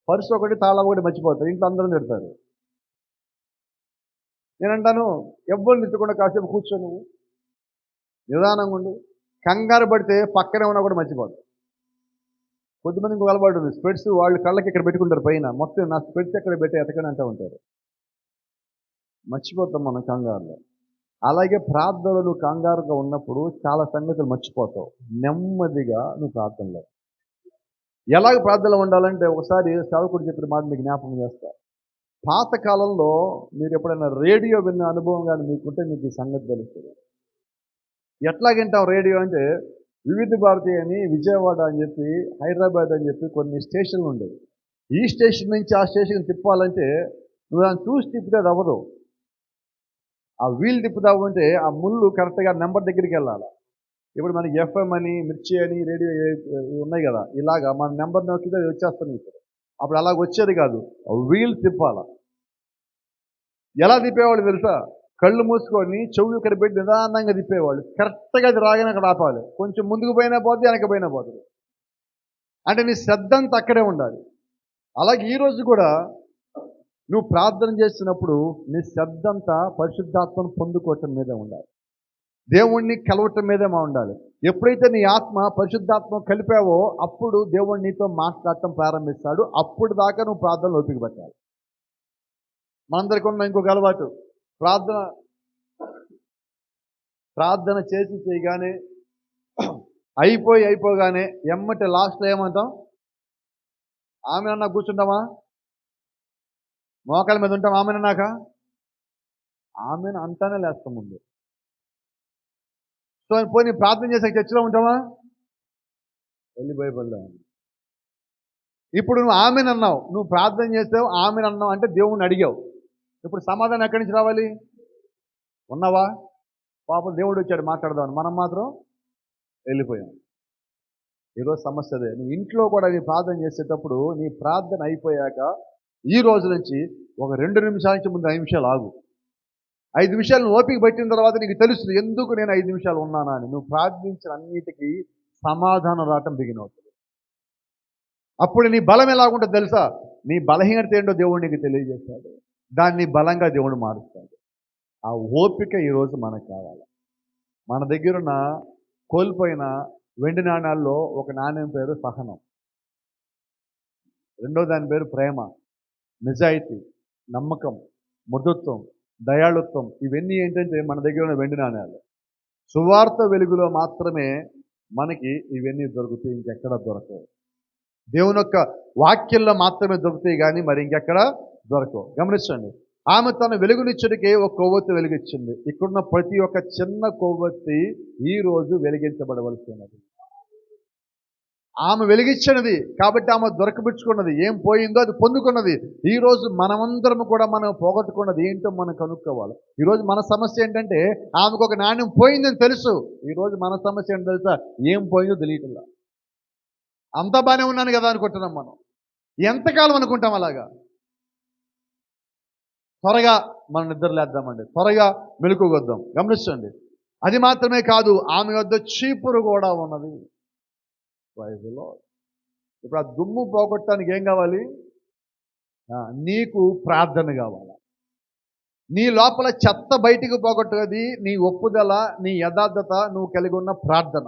Speaker 2: పర్సు ఒకటి తాళం ఒకటి మర్చిపోతారు, ఇంట్లో అందరూ తిడతారు. నేనంటాను, ఎవ్వరు నిద్రకుండా కాసేపు కూర్చొని నిదానంగా ఉండు. కంగారు పడితే పక్కనే ఉన్నా కూడా మర్చిపోతారు. కొద్దిమంది ఇంకొక అలవాటు ఉంది, స్పెట్స్ వాళ్ళు కళ్ళకి ఇక్కడ పెట్టుకుంటారు, పైన మొత్తం నా స్పెట్స్ ఎక్కడ పెట్టి ఎతకని అంటూ ఉంటారు. మర్చిపోతాం మనం కంగారులో. అలాగే ప్రార్థనలు నువ్వు కంగారుగా ఉన్నప్పుడు చాలా సంగతులు మర్చిపోతావు. నెమ్మదిగా నువ్వు ప్రార్థనలో ఎలాగ ప్రార్థనలో ఉండాలంటే, ఒకసారి సేవకుడు చెప్పిన మాట మీకు జ్ఞాపకం చేస్తా. పాతకాలంలో మీరు ఎప్పుడైనా రేడియో విన్న అనుభవం కానీ మీకుంటే మీకు ఈ సంగతి తెలుస్తుంది. ఎట్లాగింటాం రేడియో అంటే, వివిధ భారతి అని విజయవాడ అని చెప్పి, హైదరాబాద్ అని చెప్పి కొన్ని స్టేషన్లు ఉండేవి. ఈ స్టేషన్ నుంచి ఆ స్టేషన్ తిప్పాలంటే నువ్వు దాన్ని చూసి తిప్పితే అది అవ్వదు. ఆ వీల్ తిప్పుతావు అంటే ఆ ముళ్ళు కరెక్ట్గా నెంబర్ దగ్గరికి వెళ్ళాలి. ఇప్పుడు మనకి ఎఫ్ఎం అని, మిర్చి అని రేడియో ఉన్నాయి కదా, ఇలాగా మన నెంబర్ నొక్కితే అది వచ్చేస్తుంది. అప్పుడు అలాగ వచ్చేది కాదు, వీల్ తిప్పాల. ఎలా తిప్పేవాళ్ళు తెలుసా? కళ్ళు మూసుకొని చెవులు ఇక్కడ పెట్టి నిదానంగా తిప్పేవాళ్ళు. కరెక్ట్గా అది రాగానే అక్కడ ఆపాలి. కొంచెం ముందుకు పోయినా పోతుంది, వెనక పోయినా పోతుంది. అంటే నీ శ్రద్ధ అంతా అక్కడే ఉండాలి. అలాగే ఈరోజు కూడా
Speaker 3: నువ్వు ప్రార్థన చేసినప్పుడు నీ శ్రద్ధంతా పరిశుద్ధాత్మను పొందుకోవటం మీదే ఉండాలి, దేవుణ్ణి కలవటం మీదే ఉండాలి. ఎప్పుడైతే నీ ఆత్మ పరిశుద్ధాత్మ కలిపావో అప్పుడు దేవుడు నీతో మాట్లాడటం ప్రారంభిస్తాడు. అప్పుడు దాకా నువ్వు ప్రార్థనలో ఓపిక పట్టాలి. మనందరికీ ఉన్న ఇంకొక అలవాటు, ప్రార్థన చేసి చేయగానే అయిపోగానే ఎమ్మటి లాస్ట్లో ఏమంటాం? ఆమె అన్నా కూర్చుంటామా? మోకాల మీద ఉంటాం ఆమె అన్నాక? ఆమెను అంటానే లేస్తాం ముందు. సో పోనీ ప్రార్థన చేసాక చర్చిలో ఉంటామా? వెళ్ళి భయపడలేము. ఇప్పుడు నువ్వు ఆమెను అన్నావు, నువ్వు ప్రార్థన చేసావు, ఆమెను అన్నావు అంటే దేవుణ్ణి అడిగావు. ఇప్పుడు సమాధానం ఎక్కడి నుంచి రావాలి? ఉన్నావా? పాపం దేవుడు వచ్చాడు మాట్లాడదామని, మనం మాత్రం వెళ్ళిపోయాం. ఈరోజు సమస్య అదే. నువ్వు ఇంట్లో కూడా నీ ప్రార్థన చేసేటప్పుడు నీ ప్రార్థన అయిపోయాక ఈ రోజు నుంచి ఒక 2 నిమిషాల నుంచి ముందు 5 నిమిషాలు ఆగు. 5 నిమిషాలు నువ్వు ఓపిక పెట్టిన తర్వాత నీకు తెలుస్తుంది ఎందుకు నేను 5 నిమిషాలు ఉన్నానా అని. నువ్వు ప్రార్థించిన అన్నిటికీ సమాధానం రావటం బిగిన్ అవుతుంది. అప్పుడు నీ బలం ఎలాగుంటుందో తెలుసా? నీ బలహీనత ఏంటో దేవుడు నీకు తెలియజేస్తాడు, దాన్ని బలంగా దేవుడు మారుస్తాడు. ఆ ఓపిక ఈరోజు మనకు కావాలి. మన దగ్గరున్న కోల్పోయిన వెండి నాణ్యాల్లో ఒక నాణ్యం పేరు సహనం, రెండో దాని పేరు ప్రేమ, నిజాయితీ, నమ్మకం, మృదుత్వం, దయాళుత్వం. ఇవన్నీ ఏంటంటే మన దగ్గర ఉన్న వెండి నాణ్యాలు. సువార్త వెలుగులో మాత్రమే మనకి ఇవన్నీ దొరుకుతాయి, ఇంకెక్కడ దొరకవు. దేవుని యొక్క వాక్యంలో మాత్రమే దొరుకుతాయి కానీ మరి ఇంకెక్కడ దొరకవు. గమనించండి, ఆమె తన వెలుగునిచ్చుడికి ఒక కొవ్వొత్తి వెలిగించింది. ఇక్కడున్న ప్రతి ఒక్క చిన్న కొవ్వొత్తి ఈ రోజు వెలిగించబడవలసి ఉన్నది. ఆమె వెలిగించినది కాబట్టి ఆమె దొరకబుచ్చుకున్నది. ఏం పోయిందో అది పొందుకున్నది. ఈరోజు మనమందరం కూడా మనం పోగొట్టుకున్నది ఏంటో మనం కనుక్కోవాలి. ఈరోజు మన సమస్య ఏంటంటే ఆమెకు ఒక నాణ్యం పోయిందని తెలుసు. ఈరోజు మన సమస్య ఏంటో తెలుసా? ఏం పోయిందో తెలియట్లా. అంతా బాగానే ఉన్నాను కదా అనుకుంటున్నాం మనం. ఎంతకాలం అనుకుంటాం అలాగా? త్వరగా మనం నిద్రలేద్దామండి, త్వరగా మెలకువద్దాం. గమనించండి, అది మాత్రమే కాదు, ఆమె వద్ద చీపురు కూడా ఉన్నది. ఇప్పుడు ఆ దుమ్ము పోగొట్టడానికి ఏం కావాలి? నీకు ప్రార్థన కావాలి. నీ లోపల చెత్త బయటికి పోగొట్టేది నీ ఒప్పుదల, నీ యథార్థత, నువ్వు కలిగి ఉన్న ప్రార్థన.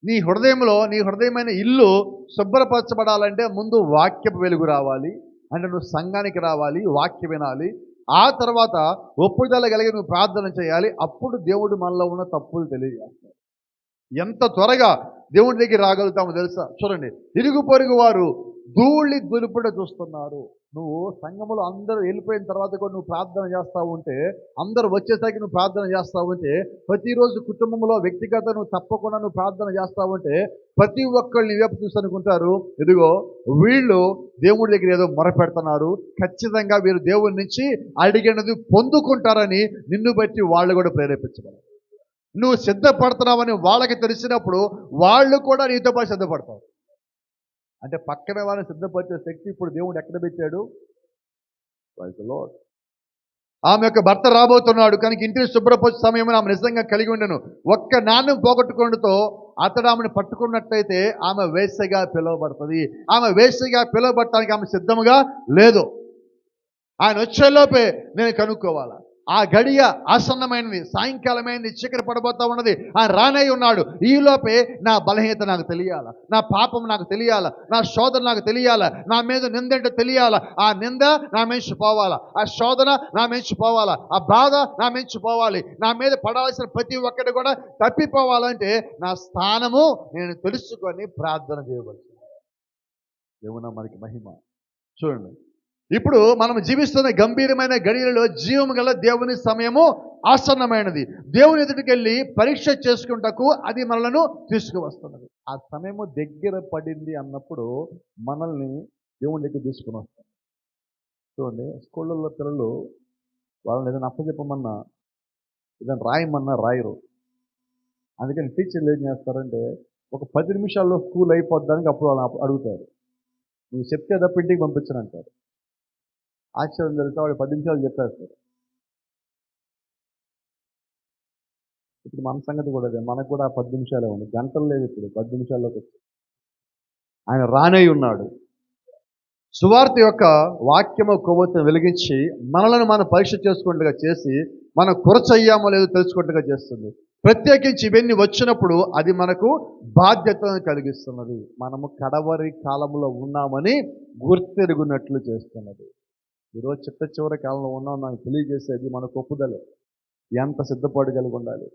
Speaker 3: నీ హృదయంలో నీ హృదయమైన ఇల్లు శుభ్రపరచబడాలంటే ముందు వాక్యపు వెలుగు రావాలి. అంటే నువ్వు సంఘానికి రావాలి, వాక్యం వినాలి. ఆ తర్వాత ఒప్పుదల కలిగి నువ్వు ప్రార్థన చేయాలి. అప్పుడు దేవుడు మనలో ఉన్న తప్పులు తెలియజేస్తాడు. ఎంత త్వరగా దేవుడి దగ్గర రాగలుగుతామో తెలుసా? చూడండి, ఇరుగు పొరుగు వారు ధూళి దులుపుట చూస్తున్నారు. నువ్వు సంఘములో అందరూ వెళ్ళిపోయిన తర్వాత కూడా నువ్వు ప్రార్థన చేస్తావు ఉంటే, అందరూ వచ్చేసరికి నువ్వు ప్రార్థన చేస్తావు ఉంటే, ప్రతిరోజు కుటుంబంలో వ్యక్తిగత నువ్వు తప్పకుండా నువ్వు ప్రార్థన చేస్తావు ఉంటే, ప్రతి ఒక్కళ్ళు నీ వైపు చూసి అనుకుంటారు, ఇదిగో వీళ్ళు దేవుడి దగ్గర ఏదో మొరపెడుతున్నారు, ఖచ్చితంగా వీరు దేవుడి నుంచి అడిగినది పొందుకుంటారని నిన్ను బట్టి వాళ్ళు కూడా ప్రేరేపించగలరు. నువ్వు సిద్ధపడుతున్నావని వాళ్ళకి తెలిసినప్పుడు వాళ్ళు కూడా నీతో పాటు సిద్ధపడతారు. అంటే పక్కన వాళ్ళని సిద్ధపరిచే శక్తి ఇప్పుడు దేవుడు ఎక్కడ పెట్టాడు? ఆమె యొక్క భర్త రాబోతున్నాడు కనుక ఇంటిని శుభ్రపరిచే సమయం ఆమె నిజంగా కలిగి ఉండను. ఒక్క నాణ్యం పోగొట్టుకోవడంతో అతడు ఆమెను పట్టుకున్నట్టయితే ఆమె వేశ్యగా పిలువబడుతుంది. ఆమె వేశ్యగా పిలువబడటానికి ఆమె సిద్ధముగా లేదు. ఆయన వచ్చేలోపే నేను కనుక్కోవాలా. ఆ గడియ ఆసన్నమైనది, సాయంకాలమైనది, చీకటి పడబోతా ఉన్నది. ఆయన రానై ఉన్నాడు. ఈలోపే నా బలహీనత నాకు తెలియాలా, నా పాపం నాకు తెలియాలా, నా శోధన నాకు తెలియాలా, నా మీద నింద ఏంటో తెలియాలా. ఆ నింద నా మెంచి పోవాలా, ఆ శోధన నా మెంచి పోవాలా, ఆ బాధ నా మెంచి పోవాలి. నా మీద పడాల్సిన ప్రతి ఒక్కటి కూడా తప్పిపోవాలంటే నా స్థానము నేను తెలుసుకొని ప్రార్థన చేయవలసింది. దేవునా మనకి మహిమ. చూడండి, ఇప్పుడు మనం జీవిస్తున్న గంభీరమైన గడియలలో జీవము గల దేవుని సమయము ఆసన్నమైనది. దేవుని ఎదుటికి వెళ్ళి పరీక్ష చేసుకుంటకు అది మనలను తీసుకువస్తున్నది. ఆ సమయము దగ్గర పడింది అన్నప్పుడు మనల్ని దేవుని దగ్గర తీసుకుని వస్తాం. చూడండి, స్కూళ్ళల్లో పిల్లలు వాళ్ళని ఏదైనా అప్పచెప్పమన్నా, ఏదైనా రాయమన్నా రాయరు. అందుకని టీచర్లు ఏం చేస్తారంటే ఒక 10 నిమిషాల్లో స్కూల్ అయిపోద్దానికి అప్పుడు వాళ్ళని అడుగుతారు, నువ్వు చెప్తే తప్ప ఇంటికి పంపించనంటారు. ఆశ్చర్యం తెలుసా, వాడు 10 నిమిషాలు చెప్పేస్తారు. ఇప్పుడు మన సంగతి కూడా అదే, మనకు కూడా 10 నిమిషాలే ఉంది, గంటలు లేదు. ఇప్పుడు 10 నిమిషాల్లోకి వచ్చి ఆయన రానే ఉన్నాడు.
Speaker 2: సువార్త యొక్క వాక్యము కొవ్వొత్తును వెలిగించి మనలను మనం పరీక్ష చేసుకున్నట్టుగా చేసి మనం కొరచయ్యామో లేదో తెలుసుకున్నట్టుగా చేస్తుంది. ప్రత్యేకించి ఇవన్నీ వచ్చినప్పుడు అది మనకు బాధ్యతను కలిగిస్తున్నది. మనము కడవరి కాలంలో ఉన్నామని గుర్తెరుగున్నట్లు చేస్తున్నది. ఈరోజు చివరి కాలంలో ఉన్నాం నాకు తెలియజేసేది మన ఒప్పుదలే. ఎంత సిద్ధపాటు కలిగి ఉండాలి.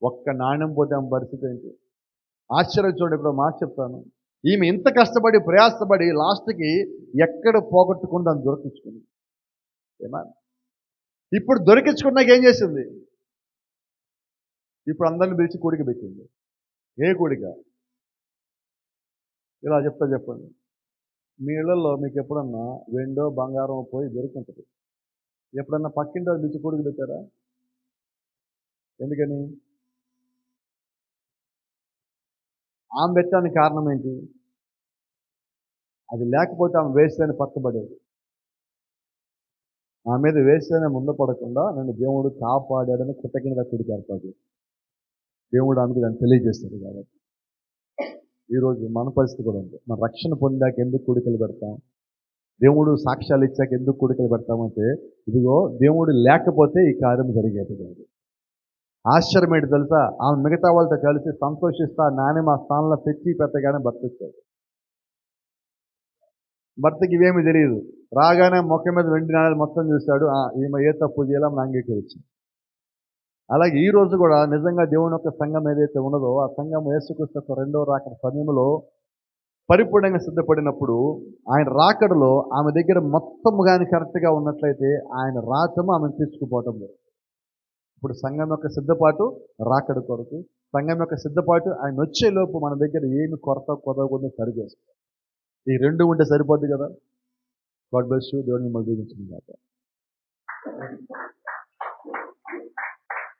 Speaker 2: ఒక్క నాణ్యం పోతే ఆమె పరిస్థితి ఏంటి? ఆశ్చర్యం చూడండి. ఇప్పుడు మాట చెప్తాను. ఈమె ఇంత కష్టపడి ప్రయాసపడి లాస్ట్కి ఎక్కడ పోగొట్టుకుంది అని దొరికించుకుంది. ఏమా ఇప్పుడు దొరికించుకున్నాక ఏం చేసింది? ఇప్పుడు అందరిని పిలిచి కూడిక పెట్టింది. ఏ కూడిక? ఇలా చెప్పండి. మీ ఇళ్లలో మీకు ఎప్పుడన్నా వెండో బంగారం పోయి దొరికింటుంది. ఎప్పుడన్నా పక్కింటి వాళ్ళు పిలిచి కూడిక పెట్టారా? ఎందుకని? ఆమె పెట్టడానికి కారణం ఏంటి? అది లేకపోతే ఆమె వేస్తేనే పక్కబడేది. ఆమె మీద వేస్తేనే ముందు పడకుండా నన్ను దేవుడు కాపాడాడని కృతజ్ఞత కూడికి ఏర్పాటు. దేవుడు ఆమెకి దాన్ని తెలియజేస్తాడు. కాబట్టి ఈరోజు మన పరిస్థితి కూడా ఉంది. మన రక్షణ పొందాక ఎందుకు కూడికలు పెడతాం? దేవుడు సాక్ష్యాలు ఇచ్చాక ఎందుకు కూడికలు పెడతామంటే, ఇదిగో దేవుడు లేకపోతే ఈ కార్యం జరిగేది కాదు. ఆశ్చర్యం ఏంటి తెలుసా? ఆమె మిగతా వాళ్ళతో కలిసి సంతోషిస్తా నాణ్యం ఆ స్థానంలో పెట్టి పెట్టగానే భర్త వచ్చాడు. భర్తకి ఇవేమీ తెలియదు. రాగానే మొక్క మీద వెండి నాణ్యాలు మొత్తం చూశాడు. ఈమె ఏ తప్పు చేయాలని అంగీకరించింది. అలాగే ఈ రోజు కూడా నిజంగా దేవుని యొక్క సంఘం ఏదైతే ఉన్నదో ఆ సంఘం యేసుక్రీస్తు యొక్క రెండవ రాకడ సమయంలో పరిపూర్ణంగా సిద్ధపడినప్పుడు ఆయన రాకడలో ఆమె దగ్గర మొత్తం కానీ కరెక్ట్గా ఉన్నట్లయితే ఆయన రాకము ఆమెను తీసుకుపోవటం లేదు. ఇప్పుడు సంఘం యొక్క సిద్ధపాటు రాకడ కొరకు, సంఘం యొక్క సిద్ధపాటు ఆయన వచ్చేలోపు మన దగ్గర ఏమి కొరత కొదవకుండా సరి చేసుకోవాలి. ఈ రెండు ఉంటే సరిపోద్ది కదా. God bless you. దేవుని మళ్ళీ దీవించును గాక.